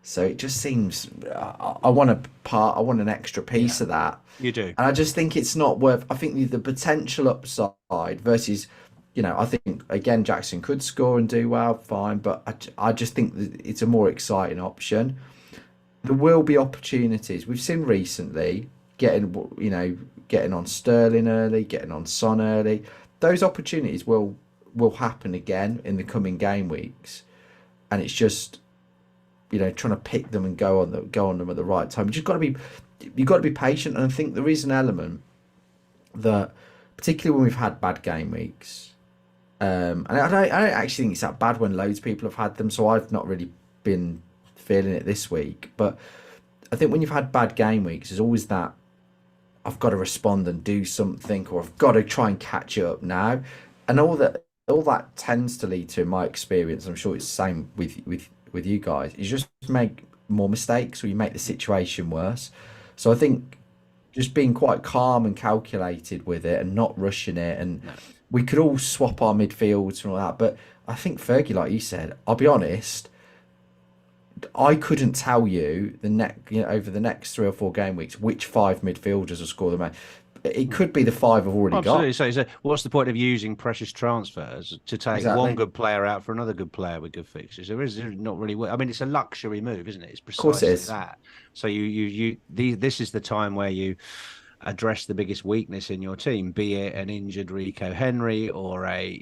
So it just seems I want an extra piece of that. You do, and I just think it's not worth. I think the potential upside versus, I think again Jackson could score and do well, fine, but I just think that it's a more exciting option. There will be opportunities we've seen recently, getting on Sterling early, getting on Son early. Those opportunities will happen again in the coming game weeks, and it's just trying to pick them and go on them at the right time. You've got to be patient, and I think there is an element that, particularly when we've had bad game weeks, and I don't actually think it's that bad when loads of people have had them, so I've not really been feeling it this week. But I think when you've had bad game weeks, there's always that I've got to respond and do something, or I've got to try and catch up now, and all that tends to lead to, in my experience, I'm sure it's the same with you guys, is just make more mistakes, or you make the situation worse. So I think just being quite calm and calculated with it and not rushing it, and we could all swap our midfields and all that, but I think Fergie, like you said, I'll be honest, I couldn't tell you over the next 3 or 4 game weeks which 5 midfielders will score the most. It could be the 5 I've already got. Absolutely. So what's the point of using precious transfers to take one good player out for another good player with good fixtures? There is not really. I mean, it's a luxury move, isn't it? It's precisely that. So this is the time where you address the biggest weakness in your team, be it an injured Rico Henry or a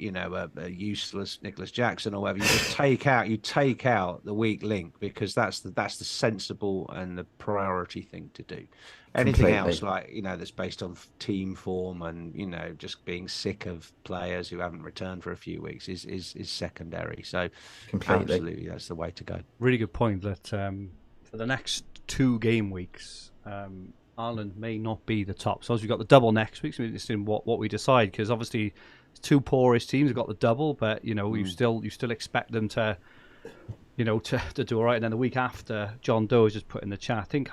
useless Nicholas Jackson or whatever. You just take out the weak link, because that's the sensible and the priority thing to do. Anything else, like that's based on team form and just being sick of players who haven't returned for a few weeks is secondary. So absolutely, that's the way to go. Really good point. That for the next 2 game weeks, Ireland may not be the top. So as we've got the double next week, so we're interested in what we decide, because obviously 2 poorest teams have got the double, but you still expect them to to do all right. And then the week after, John Doe has just put in the chat, I think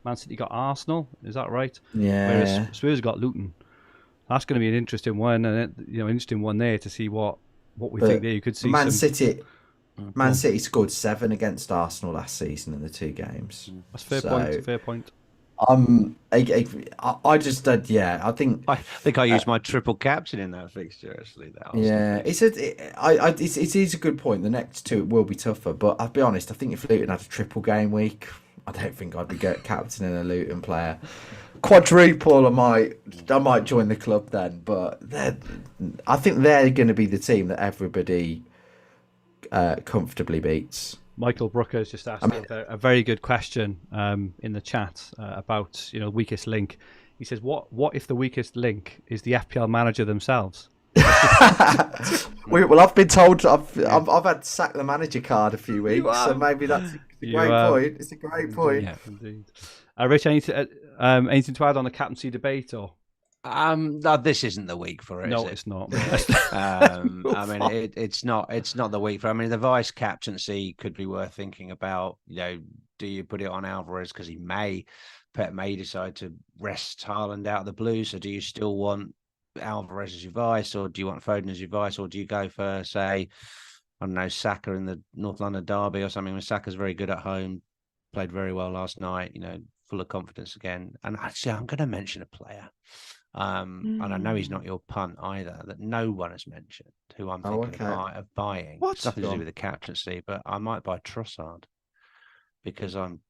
Man City got Arsenal, is that right? Yeah. Whereas Spurs got Luton. That's going to be an interesting one, and interesting one there to see what we think there. You could see Man City scored 7 against Arsenal last season in the 2 games. That's fair point. I just I think I used my triple captain in that fixture, actually. It is a good point. The next 2 will be tougher, but I'll be honest, I think if Luton had a triple game week, I don't think I'd be captaining a Luton player. Quadruple, I might join the club then, but I think they're going to be the team that everybody comfortably beats. Michael Brooker's just asked a very good question in the chat about weakest link. He says, "What if the weakest link is the FPL manager themselves?" Well, I've been told I've had to sack the manager card a few weeks, so maybe that's a great point. It's a great point. Yeah, indeed. Rich, anything to add on the captaincy debate, or? No, this isn't the week for it. No, is it? It's not. I mean, it's not the week for. I mean, the vice captaincy could be worth thinking about. Do you put it on Alvarez because Pep may decide to rest Haaland out of the blue? So do you still want Alvarez as your vice, or do you want Foden as your vice, or do you go for, say, I don't know, Saka in the North London derby or something? When Saka's very good at home, played very well last night, full of confidence again. And actually, I'm going to mention a player. And I know he's not your punt either, that no one has mentioned, who I'm thinking of buying. What? It's nothing to do with the captaincy, but I might buy Trossard because I'm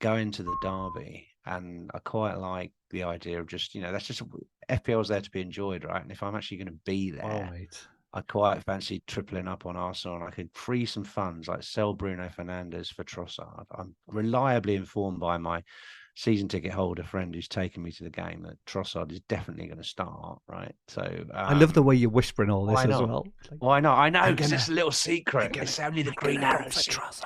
going to the derby and I quite like the idea of just, that's just FPL's there to be enjoyed, right? And if I'm actually going to be there, I quite fancy tripling up on Arsenal, and I could free some funds, like sell Bruno Fernandes for Trossard. I'm reliably informed by my season ticket holder friend who's taken me to the game that Trossard is definitely going to start, right? So I love the way you're whispering all this as well. Why not? I know, because it's a little secret. It's only the green arrow for Trossard.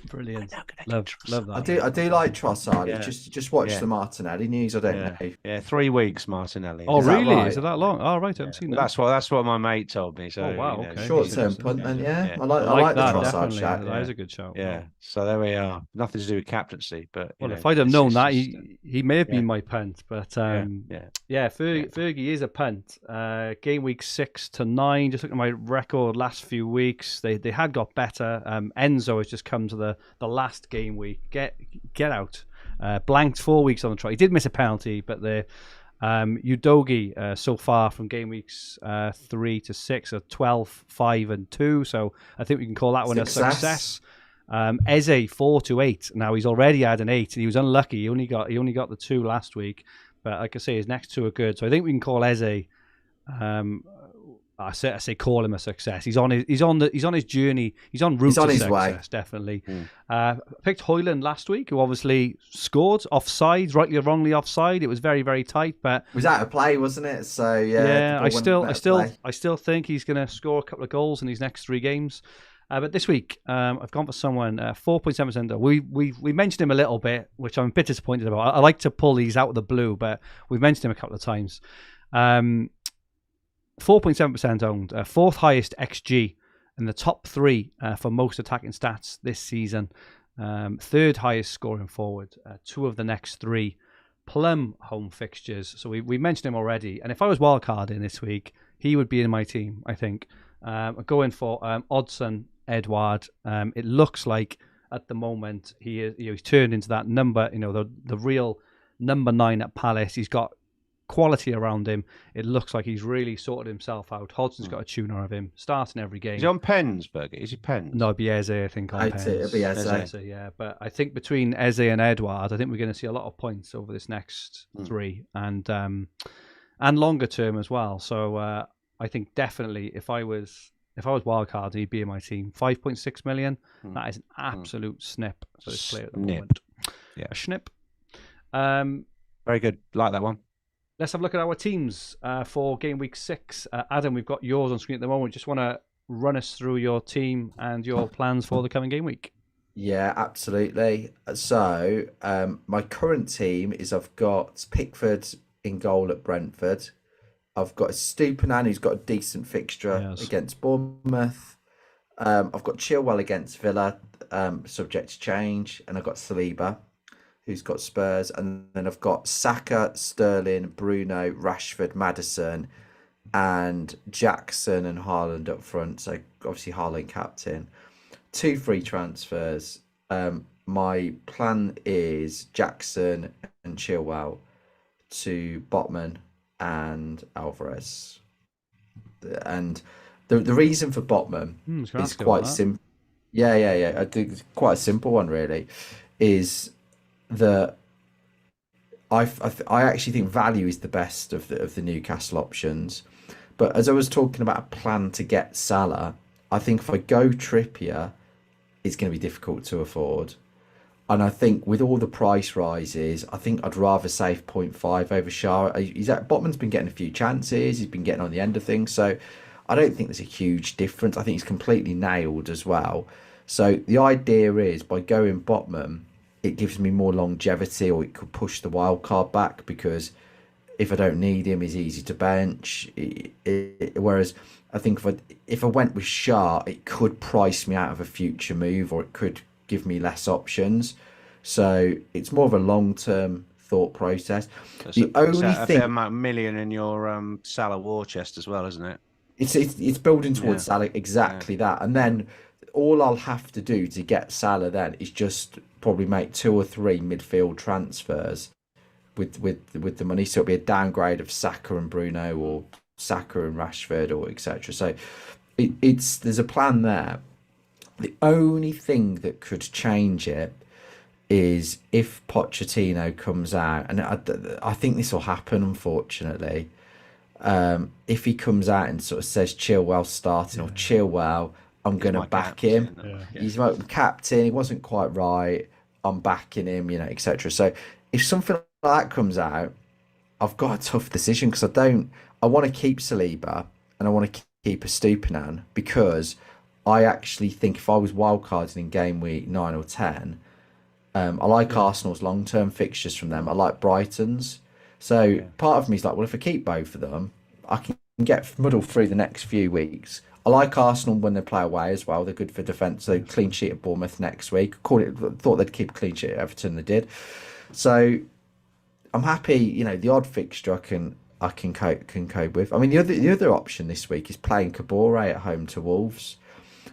Brilliant. Love that. I do like Trossard. Yeah. Just watch the Martinelli news. I don't know. Yeah, 3 weeks Martinelli. Oh, really? Right? Is it that long? Oh, right. I haven't seen that. That's what my mate told me. So, wow. Okay. Short-term punt, then. Yeah. I like the Trossard shout. That is a good shout. Yeah. So there we are. Nothing to do with captaincy, but if I'd have known that, he may have been my punt. But Fergie is a punt. Game week 6 to 9. Just looking at my record last few weeks, they had got better. Enzo has just come to the last game week. Get out. Blanked 4 weeks on the trot. He did miss a penalty, but the Udogi so far from game weeks 3 to 6 are 12, 5 and 2. So I think we can call that one a success. Eze 4 to 8. Now he's already had an 8 and he was unlucky. He only got the 2 last week. But like I say, his next 2 are good. So I think we can call Eze I say call him a success. He's on his journey. He's on route to success, way. Definitely. I picked Højlund last week, who obviously scored offside, rightly or wrongly offside. It was very, very tight, but it was out of play, wasn't it? So I still think he's going to score a couple of goals in these next 3 games. But this week, I've gone for someone 4.7%. We mentioned him a little bit, which I'm a bit disappointed about. I like to pull these out of the blue, but we've mentioned him a couple of times. 4.7% owned, 4th highest XG in the top 3 for most attacking stats this season. 3rd highest scoring forward, 2 of the next 3 plum home fixtures. So we mentioned him already. And if I was wildcarding this week, he would be in my team, I think. Going for Odsonne Edouard. It looks like at the moment he's turned into that number, the real number 9 at Palace. He's got quality around him. It looks like he's really sorted himself out. Hodgson's got a tuner of him, starting every game. Is he on pens, Berger? Is he pens? No, it'd be Eze, I think, on pens. It'd be Eze. Yeah. But I think between Eze and Edouard, I think we're going to see a lot of points over this next 3 and longer term as well. So I think definitely if I was wildcard, he'd be in my team. 5.6 million. That is an absolute snip for this player at the moment. Yeah, a snip. Very good. Like that one. Let's have a look at our teams for game week 6. Adam, we've got yours on screen at the moment. Just want to run us through your team and your plans for the coming game week. Yeah, absolutely. So my current team is I've got Pickford in goal at Brentford. I've got Stupinan, who's got a decent fixture against Bournemouth. I've got Chilwell against Villa, subject to change. And I've got Saliba, who's got Spurs. And then I've got Saka, Sterling, Bruno, Rashford, Maddison, and Jackson and Haaland up front. So obviously Haaland captain. 2 free transfers. My plan is Jackson and Chilwell to Botman and Alvarez. And the reason for Botman is quite simple. Yeah. I think it's quite a simple one, really. Is that I actually think value is the best of the Newcastle options. But as I was talking about a plan to get Salah, I think if I go Trippier, it's going to be difficult to afford. And I think with all the price rises, I think I'd rather save 0.5 over Shah. Botman's been getting a few chances. He's been getting on the end of things. So I don't think there's a huge difference. I think he's completely nailed as well. So the idea is by going Botman, it gives me more longevity, or it could push the wild card back, because if I don't need him, he's easy to bench. Whereas I think if I went with Shah, it could price me out of a future move, or it could give me less options. So it's more of a long-term thought process. That's The only a thing, fair million in your Salah war chest as well, isn't it? it's building towards Salah, exactly that. And then all I'll have to do to get Salah then is just probably make 2 or 3 midfield transfers with the money. So it'll be a downgrade of Saka and Bruno, or Saka and Rashford, or etc. So there's a plan there. The only thing that could change it is if Pochettino comes out, and I think this will happen, unfortunately. If he comes out and sort of says Chilwell starting, or Chilwell, I'm going to back him. He's my captain. He wasn't quite right. I'm backing him, etc. So if something like that comes out, I've got a tough decision, because I want to keep Saliba and I want to keep Estupiñán, because I actually think if I was wildcarding in game week 9 or 10, I like Arsenal's long-term fixtures from them. I like Brighton's. So part of me is like, well, if I keep both of them, I can get muddled through the next few weeks. I like Arsenal when they play away as well. They're good for defence. So clean sheet at Bournemouth next week. Thought they'd keep a clean sheet at Everton. They did. So I'm happy. The odd fixture I can cope with. I mean, the other option this week is playing Kabore at home to Wolves,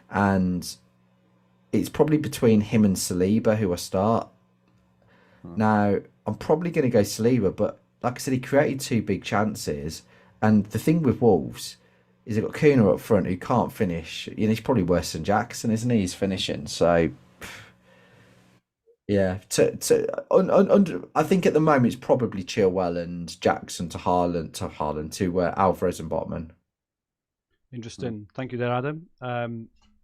and it's probably between him and Saliba who I start. Now, I'm probably going to go Saliba, but like I said, he created 2 big chances. And the thing with Wolves is they've got Kuna up front who can't finish. He's probably worse than Jackson, isn't he? He's finishing. So, yeah. I think at the moment it's probably Chilwell and Jackson to Haaland to Alvarez and Botman. Interesting. Thank you there, Adam.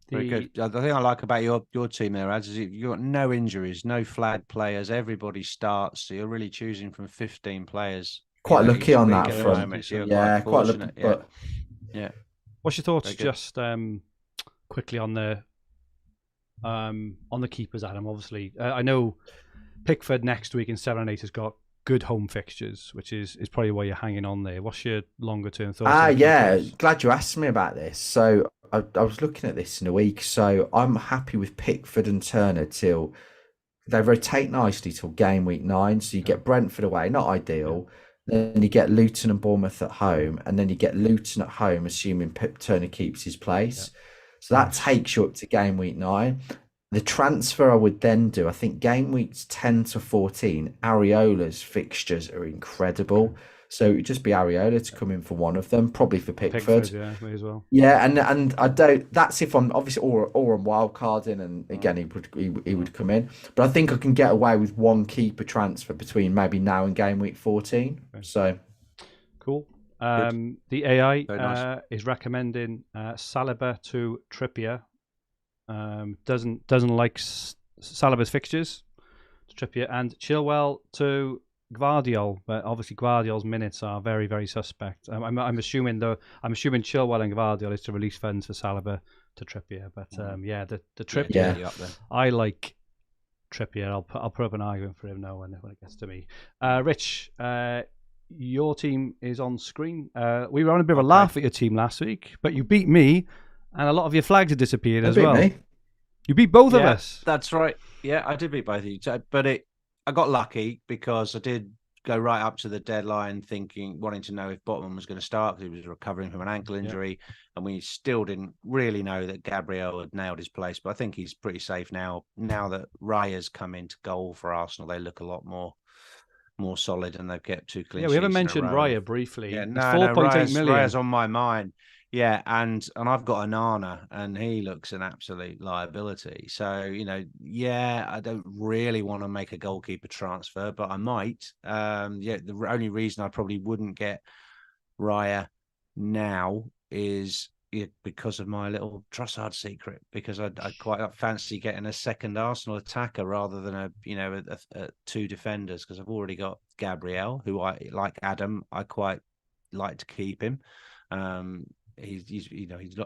Very good. The thing I like about your team there, Ads, is you've got no injuries, no flag players. Everybody starts, so you're really choosing from 15 players. Quite lucky on that front. Quite lucky. But yeah. What's your thoughts just quickly on the keepers, Adam? Obviously, I know Pickford next week in 7 and 8 has got good home fixtures, which is probably why you're hanging on there. What's your longer term thoughts? Glad you asked me about this. So I was looking at this in a week. So I'm happy with Pickford and Turner till they rotate nicely till game week 9. So you get Brentford away, not ideal. Then you get Luton and Bournemouth at home, and then you get Luton at home, assuming Pip Turner keeps his place. So that takes you up to game week 9. The transfer I would then do, I think game weeks 10 to 14, Areola's fixtures are incredible. So it would just be Areola to come in for one of them, probably for Pickford. Yeah, me as well. Yeah, and I don't. That's if I'm obviously or I'm wild carding, and again he would come in. But I think I can get away with one keeper transfer between maybe now and game week 14. Okay. So cool. The AI is recommending Saliba to Trippier. Doesn't like Saliba's fixtures to Trippier, and Chilwell to Gvardiol, but obviously Gvardiol's minutes are very, very suspect. I'm assuming Chilwell and Gvardiol is to release funds for Saliba to Trippier, but the Trippier, I like Trippier. I'll put up an argument for him now when it gets to me. Rich, your team is on screen. We were on a bit of a laugh at your team last week, but you beat me, and a lot of your flags have disappeared as well. Me. You beat both of us. That's right. Yeah, I did beat both of you, but I got lucky because I did go right up to the deadline wanting to know if Botman was going to start because he was recovering from an ankle injury. And we still didn't really know that Gabriel had nailed his place. But I think he's pretty safe now. Now that Raya's come into goal for Arsenal, they look a lot more solid, and they've kept 2 clean sheets. Yeah, we haven't mentioned Raya briefly. Yeah, no, 4.8 million. Raya's on my mind. Yeah, and I've got Onana, and he looks an absolute liability. So, I don't really want to make a goalkeeper transfer, but I might. The only reason I probably wouldn't get Raya now is because of my little Trossard secret, because I quite fancy getting a second Arsenal attacker rather than a 2 defenders, because I've already got Gabriel, who I like. Adam, I quite like to keep him. He's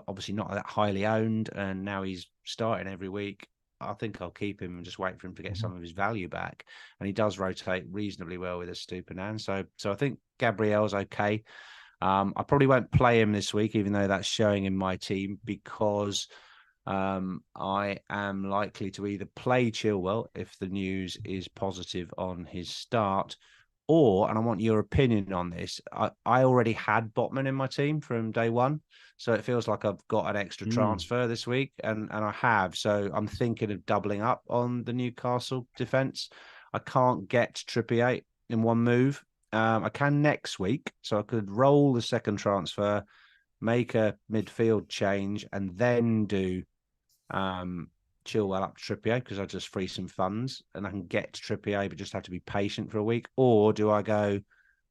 obviously not that highly owned, and now he's starting every week. I think I'll keep him and just wait for him to get some of his value back. And he does rotate reasonably well with Estupiñán. So I think Gabriel's okay. I probably won't play him this week, even though that's showing in my team, because I am likely to either play Chilwell if the news is positive on his start, Or, and I want your opinion on this, I already had Botman in my team from day one. So it feels like I've got an extra transfer this week, and I have. So I'm thinking of doubling up on the Newcastle defence. I can't get Trippier in one move. I can next week. So I could roll the second transfer, make a midfield change, and then do Chilwell up to Trippier because I just free some funds and I can get to Trippier, but just have to be patient for a week. Or do I go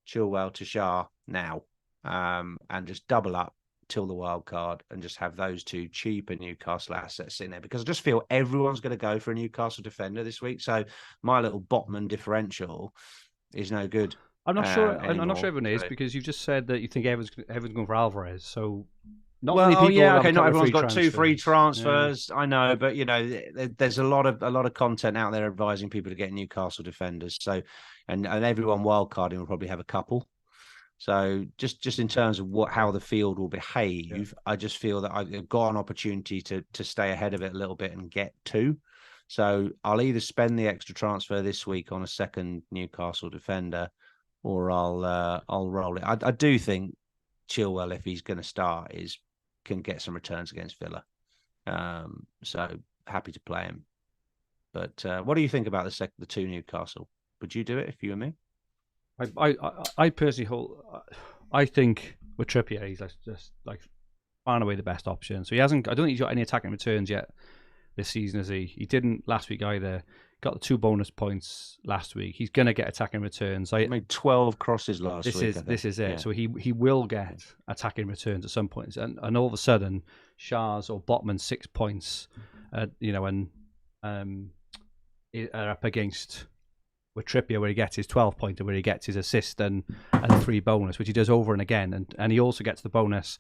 Chilwell to Shah now and just double up till the wild card and just have those two cheaper Newcastle assets in there? Because I just feel everyone's going to go for a Newcastle defender this week. So my little Botman differential is no good. I'm not sure. I'm not sure everyone is, because you just said that you think everyone's going for Alvarez. So not many people. Not everyone's got two free transfers. Yeah. I know, but there's a lot of content out there advising people to get Newcastle defenders. So, and everyone wildcarding will probably have a couple. So just in terms of how the field will behave, I just feel that I've got an opportunity to stay ahead of it a little bit and get two. So I'll either spend the extra transfer this week on a second Newcastle defender, or I'll roll it. I do think Chilwell, if he's going to start, can get some returns against Villa. So happy to play him. But what do you think about the two Newcastle? Would you do it if you were me? I personally I think with Trippier, he's just like far and away the best option. So he hasn't. I don't think he's got any attacking returns yet this season, has he? He didn't last week either. Got the 2 bonus points last week. He's going to get attacking returns. He made 12 crosses last week. This is it. Yeah. So he will get attacking returns at some points. And all of a sudden, Shah's or Botman's 6 points, and are up against with Trippier, where he gets his 12 pointer, where he gets his assist and 3 bonus, which he does over and again. And he also gets the bonus.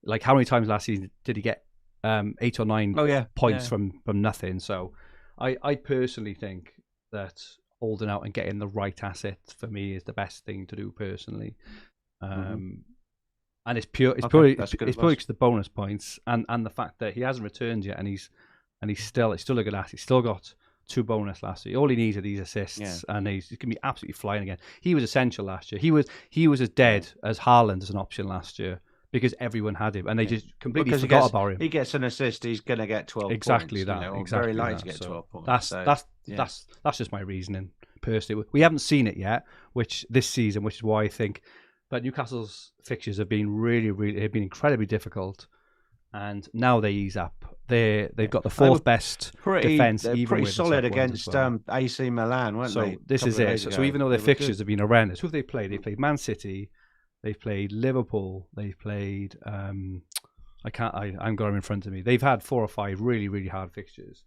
Like, how many times last season did he get 8 or 9 points from nothing? So I personally think that holding out and getting the right asset for me is the best thing to do personally. And it's purely because the bonus points and the fact that he hasn't returned yet, and he's still a good asset. He's still got 2 bonus last year. All he needs are these assists, and he's going to be absolutely flying again. He was essential last year. He was as dead as Haaland as an option last year, because everyone had him, and they just completely forgot about him. He gets an assist, he's going to get 12 exactly points. That. Very likely to get 12 points. That's just my reasoning personally. We haven't seen it yet, which is why I think that Newcastle's fixtures have been really incredibly difficult, and now they ease up. They've got the 4th best defense. They're pretty solid against AC Milan, weren't they? So this is it. So even though their fixtures have been horrendous, who have they played? They played Man City. They've played Liverpool. They've played. I'm got them in front of me. They've had 4 or 5 really, really hard fixtures,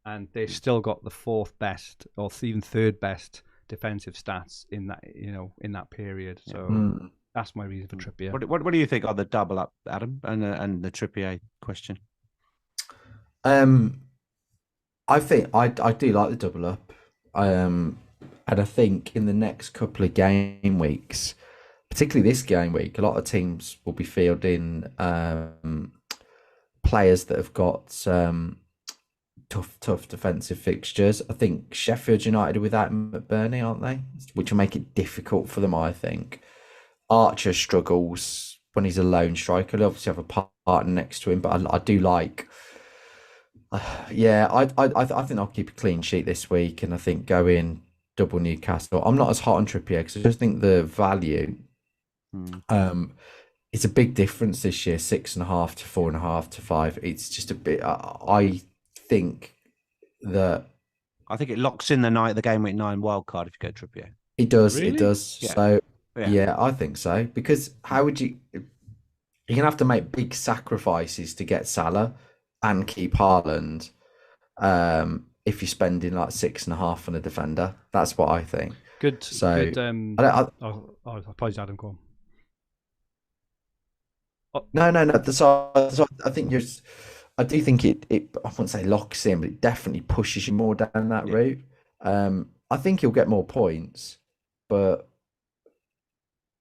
and they've still got the 4th best or even 3rd best defensive stats in that period. So that's my reason for Trippier. What do you think on the double up, Adam, and the Trippier question? I think I do like the double up, and I think in the next couple of game weeks, particularly this game week, a lot of teams will be fielding players that have got tough defensive fixtures. I think Sheffield United are without McBurney, aren't they? Which will make it difficult for them, I think. Archer struggles when he's a lone striker. He'll obviously have a partner next to him, but I do like... I think I'll keep a clean sheet this week, and I think go in double Newcastle. I'm not as hot on Trippier because I just think the value... it's a big difference this year, 6.5 to 4.5 to 5. It's just a bit. I think it locks in the game week 9 wild card if you go Trippier. It does. Really? It does. Yeah. So I think so, because how would you're gonna have to make big sacrifices to get Salah and keep Haaland if you're spending like 6.5 on a defender. That's what I think. Good. So good, I apologize, Adam. Go on. No. I think I do think it. I wouldn't say locks in, but it definitely pushes you more down that route. I think he'll get more points, but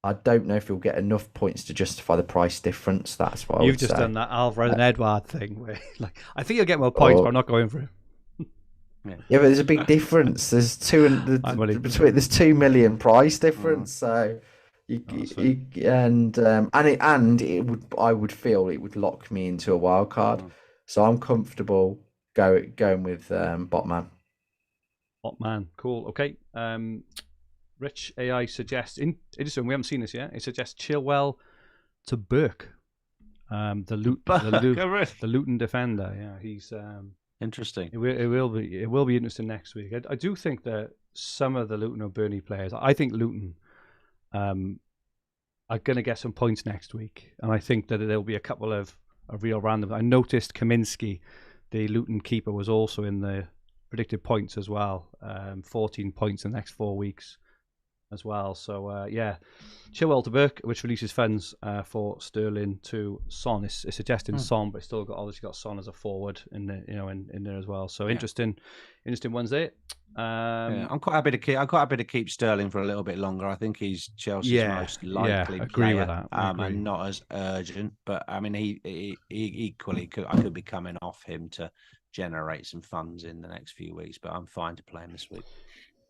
I don't know if he'll get enough points to justify the price difference. That's what you've just done that Alvarez and Edouard thing, where I think he'll get more points, but I'm not going for him. Yeah, but there's a big difference. There's there's 2 million price difference. So I would feel it would lock me into a wild card. So I'm comfortable going with Botman. Botman, cool. Okay. Rich AI suggests interesting. We haven't seen this yet. It suggests Chilwell to Burke. The Luton defender. Yeah, he's interesting. It will be interesting next week. I do think that some of the Luton or Burnley players, I think Luton are going to get some points next week, and I think that there'll be a couple of real random. I noticed Kaminsky, the Luton keeper, was also in the predicted points as well. 14 points in the next 4 weeks as well. So yeah, Chilwell to Burke, which releases funds for Sterling to Son. It's suggesting Son, but it's still obviously got Son as a forward in the, in there as well. So interesting ones there. I'm quite happy to keep Sterling for a little bit longer. I think he's Chelsea's most likely agree player, with that. and not as urgent. But I mean, he equally I could be coming off him to generate some funds in the next few weeks. But I'm fine to play him this week.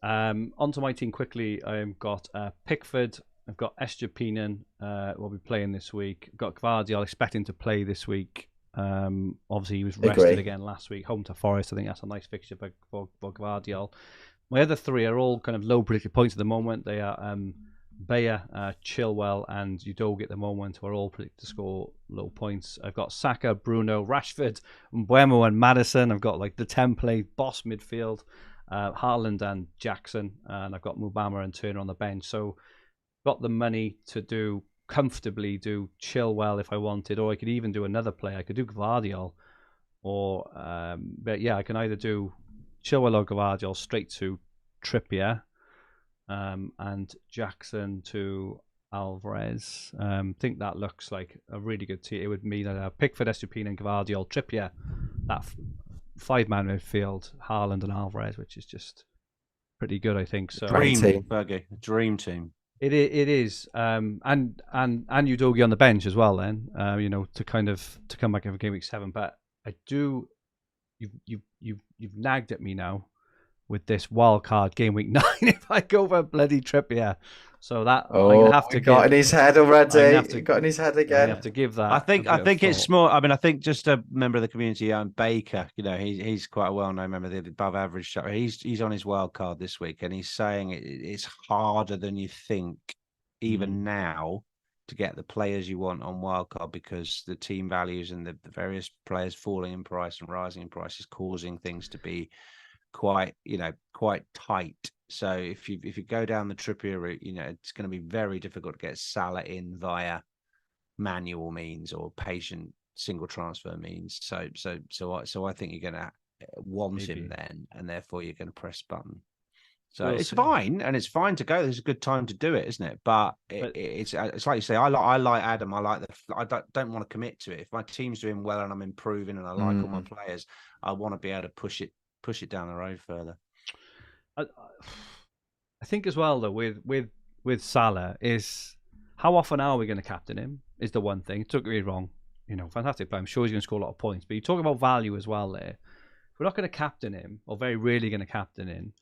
Onto my team quickly. I've got Pickford. I've got Estepinen. Will be playing this week. I've got Gvardiol expecting to play this week. Obviously he was rested again last week. Home to Forest. I think that's a nice fixture for Gvardiol. My other three are all kind of low predicted points at the moment. They are Bayer, Chilwell, and Udogie at the moment, who are all predicted to score low points. I've got Saka, Bruno, Rashford, Mbeumo, and Maddison. I've got like the template boss midfield. Haaland and Jackson, and I've got Mubama and Turner on the bench. So got the money to comfortably do Chilwell if I wanted, or I could even do another play. I could do Gvardiol, or but yeah, I can either do Chilwell or Gvardiol straight to Trippier, and Jackson to Alvarez. Think that looks like a really good team. It would mean that Pickford, Estepinen, and Gvardiol, Trippier, that 5-man midfield, Haaland and Alvarez, which is just pretty good, I think. So dream team, Fergie, dream team. It is, and Udogie on the bench as well. Then, to come back in for game week 7. But I do, you've nagged at me now with this wild card game week 9 if I go for bloody Trippier. So that I'm gonna have to got in his head already. Got in his head again. I have to give that. I think it's small. I mean, I think just a member of the community, Baker. He's quite a well-known member of the above average show. He's on his wild card this week, and he's saying it's harder than you think, even now, to get the players you want on wild card because the team values and the various players falling in price and rising in price is causing things to be quite tight. So if you go down the Trippier route, it's going to be very difficult to get Salah in via manual means or patient single transfer means. So I think you're going to want him then, and therefore you're going to press button. So it's fine, and it's fine to go. There's a good time to do it, isn't it? But it's like you say. I like Adam. I don't want to commit to it. If my team's doing well and I'm improving and I like all my players, I want to be able to push it down the road further. I think as well though with Salah is how often are we going to captain him is the one thing. Don't get me wrong, fantastic player. I'm sure he's going to score a lot of points. But you talk about value as well there. If we're not going to captain him, or very rarely going to captain him,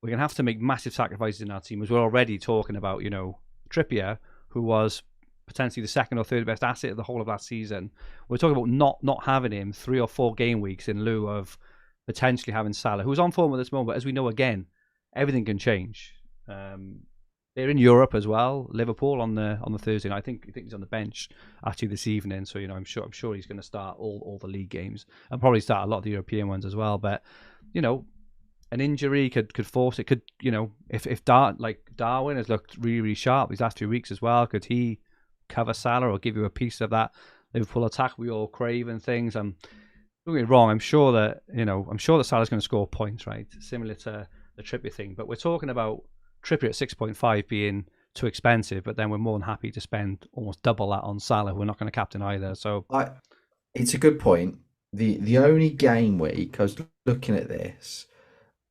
we're going to have to make massive sacrifices in our team. As we're already talking about, Trippier, who was potentially the second or third best asset of the whole of last season. We're talking about not having him 3 or 4 game weeks in lieu of potentially having Salah, who's on form at this moment. But as we know, again, everything can change. They're in Europe as well. Liverpool on the Thursday night. I think he's on the bench actually this evening. So I'm sure he's going to start all the league games and probably start a lot of the European ones as well. But an injury could force it. Could if Darwin has looked really, really sharp these last few weeks as well, could he cover Salah or give you a piece of that Liverpool attack we all crave and things? Don't get me wrong. I'm sure that Salah's going to score points, right? Similar to the Trippier thing, but we're talking about Trippier at 6.5 being too expensive, but then we're more than happy to spend almost double that on Salah. We're not going to captain either. So it's a good point. The only game week I was looking at this,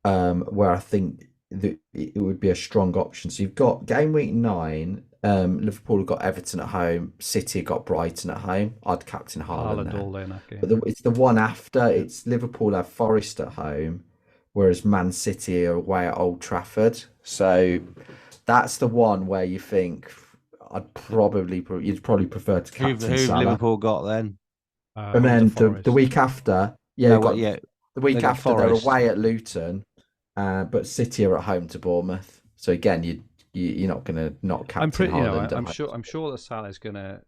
where I think that it would be a strong option. So you've got game week 9. Liverpool have got Everton at home. City have got Brighton at home. I'd captain Haaland there. All in that game. But it's the one after. It's Liverpool have Forest at home. whereas Man City are away at Old Trafford. So that's the one where you think you'd probably prefer to captain Who Salah. Liverpool got then? And then the week after, the week after they're away at Luton, but City are at home to Bournemouth. So again, you're not going to not captain Haaland. I'm sure that Salah's going to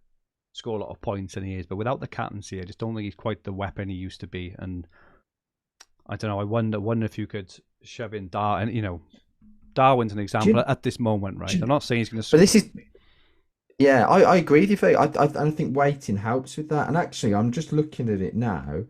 score a lot of points, and he is, but without the captaincy, I just don't think he's quite the weapon he used to be. And I don't know. I wonder if you could shove in Darwin's an example at this moment, right? I'm not saying he's going to score. But this is. Yeah, I agree with you. I think waiting helps with that. And actually, I'm just looking at it now.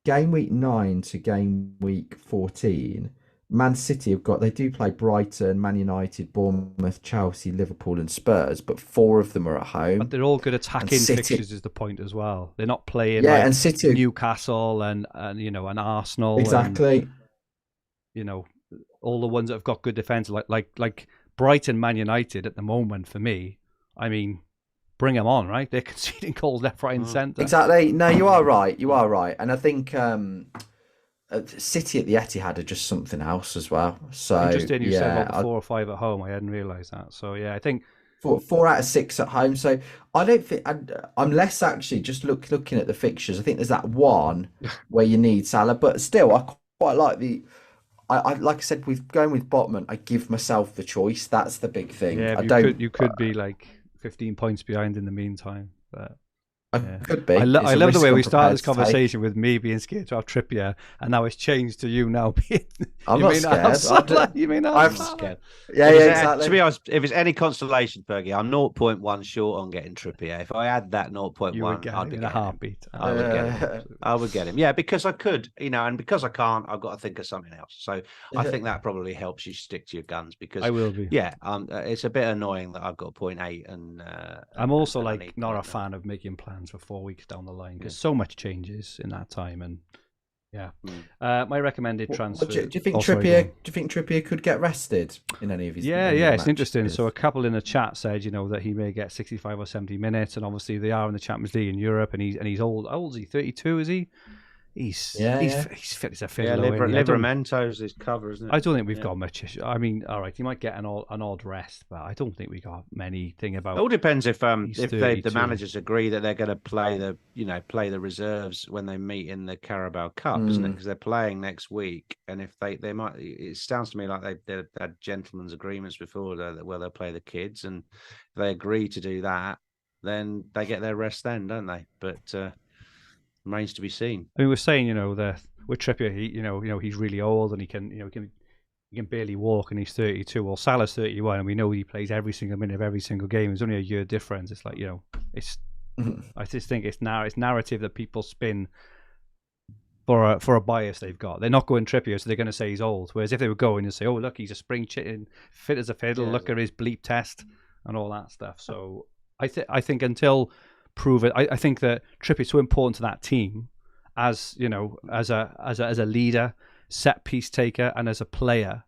Game week 9 to game week 14, Man City they do play Brighton, Man United, Bournemouth, Chelsea, Liverpool, and Spurs, but 4 of them are at home. But they're all good attacking fixtures, is the point as well. They're not playing and City, Newcastle and Arsenal. Exactly. And, all the ones that have got good defence, like Brighton, Man United at the moment for me. I mean, bring them on, right? They're conceding goals left, right, and centre. Exactly. No, you are right. You are right. And I think City at the Etihad are just something else as well. So interesting. You said about 4 or 5 at home. I hadn't realised that. So yeah, I think 4 out of 6 at home. So I don't think I'm less actually just looking at the fixtures. I think there's that one where you need Salah, but still, I quite like the. I like I said, with going with Botman, I give myself the choice. That's the big thing. Yeah, you could be like 15 points behind in the meantime, but I could be. I love the way we started this conversation with me being scared to have Trippier, and now it's changed to you now being. I'm not scared. You mean I'm scared? Yeah, exactly. To be honest, if it's any consolation, Fergie, I'm 0.1 short on getting Trippier. If I had that 0.1, I'd be in a heartbeat. I would get him. Yeah, because I could, and because I can't, I've got to think of something else. So I think that probably helps you stick to your guns, because I will be. Yeah, it's a bit annoying that I've got 0.8, and I'm also not a fan of making plans for 4 weeks down the line, because so much changes in that time. And my recommended transfer. Do you think Trippier could get rested in any of his? It's interesting. So a couple in the chat said, that he may get 65 or 70 minutes, and obviously they are in the Champions League in Europe, and he's old. How old is he? 32, is he? He's fit as a fiddle. Livramento's his cover, isn't it? I don't think we've got much issue. I mean, all right, he might get an odd rest, but I don't think we got many thing about. It all depends if the managers agree that they're going to play the reserves when they meet in the Carabao Cup, isn't it? Because they're playing next week, and if they might, it sounds to me like they've had gentlemen's agreements before where they'll play the kids, and if they agree to do that, then they get their rest then, don't they? But remains to be seen. I mean, we're saying, that with Trippier, he's really old, and he can barely walk, and he's 32. Well, Salah's 31, and we know he plays every single minute of every single game. There's only a year difference. It's like, it's. I just think it's narrative that people spin for a bias they've got. They're not going Trippier, so they're going to say he's old. Whereas if they were going and say, oh, look, he's a spring chicken, fit as a fiddle. Look at his bleep test and all that stuff. So I think until prove it. I think that Trippier's so important to that team as as a leader, set piece taker, and as a player.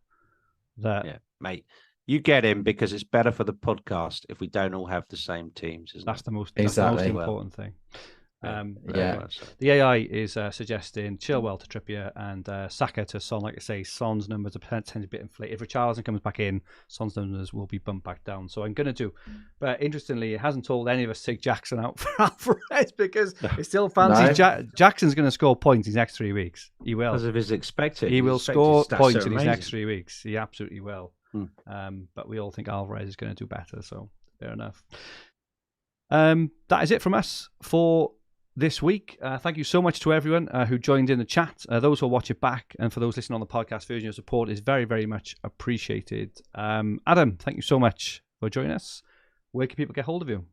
That mate, you get him because it's better for the podcast if we don't all have the same teams. That's the most important thing. The AI is suggesting Chilwell to Trippier and Saka to Son. Like I say, Son's numbers are potentially a bit inflated. If Richarlison comes back in, Son's numbers will be bumped back down. So I'm going to do. But interestingly, it hasn't told any of us to take Jackson out for Alvarez, because it still fancies Jackson's going to score points these next 3 weeks. He will. Because of his expected. He will score points in these next 3 weeks. He absolutely will. But we all think Alvarez is going to do better. So fair enough. That is it from us for this week. Thank you so much to everyone who joined in the chat. Those who will watch it back, and for those listening on the podcast version, your support is very, very much appreciated. Adam, thank you so much for joining us. Where can people get hold of you?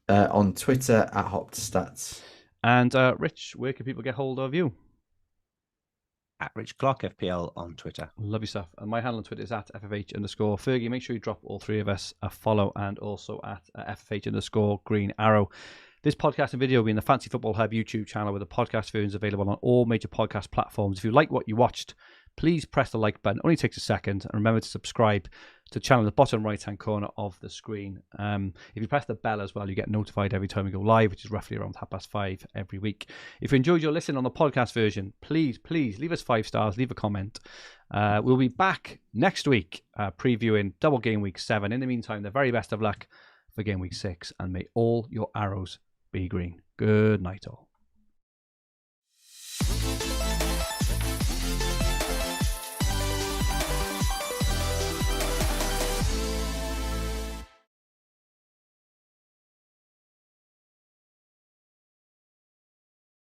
On Twitter at Hopta Stats. And Rich, where can people get hold of you? At Rich Clarke FPL on Twitter. Lovely stuff. And my handle on Twitter is at FFH_Fergie. Make sure you drop all 3 of us a follow, and also at FFH_Green Arrow. This podcast and video will be in the Fancy Football Hub YouTube channel, with the podcast versions available on all major podcast platforms. If you like what you watched, please press the like button. It only takes a second. And remember to subscribe to the channel in the bottom right-hand corner of the screen. If you press the bell as well, you get notified every time we go live, which is roughly around 5:30 every week. If you enjoyed your listen on the podcast version, please leave us 5 stars, leave a comment. We'll be back next week previewing double game week 7. In the meantime, the very best of luck for game week 6, and may all your arrows be green. Good night all.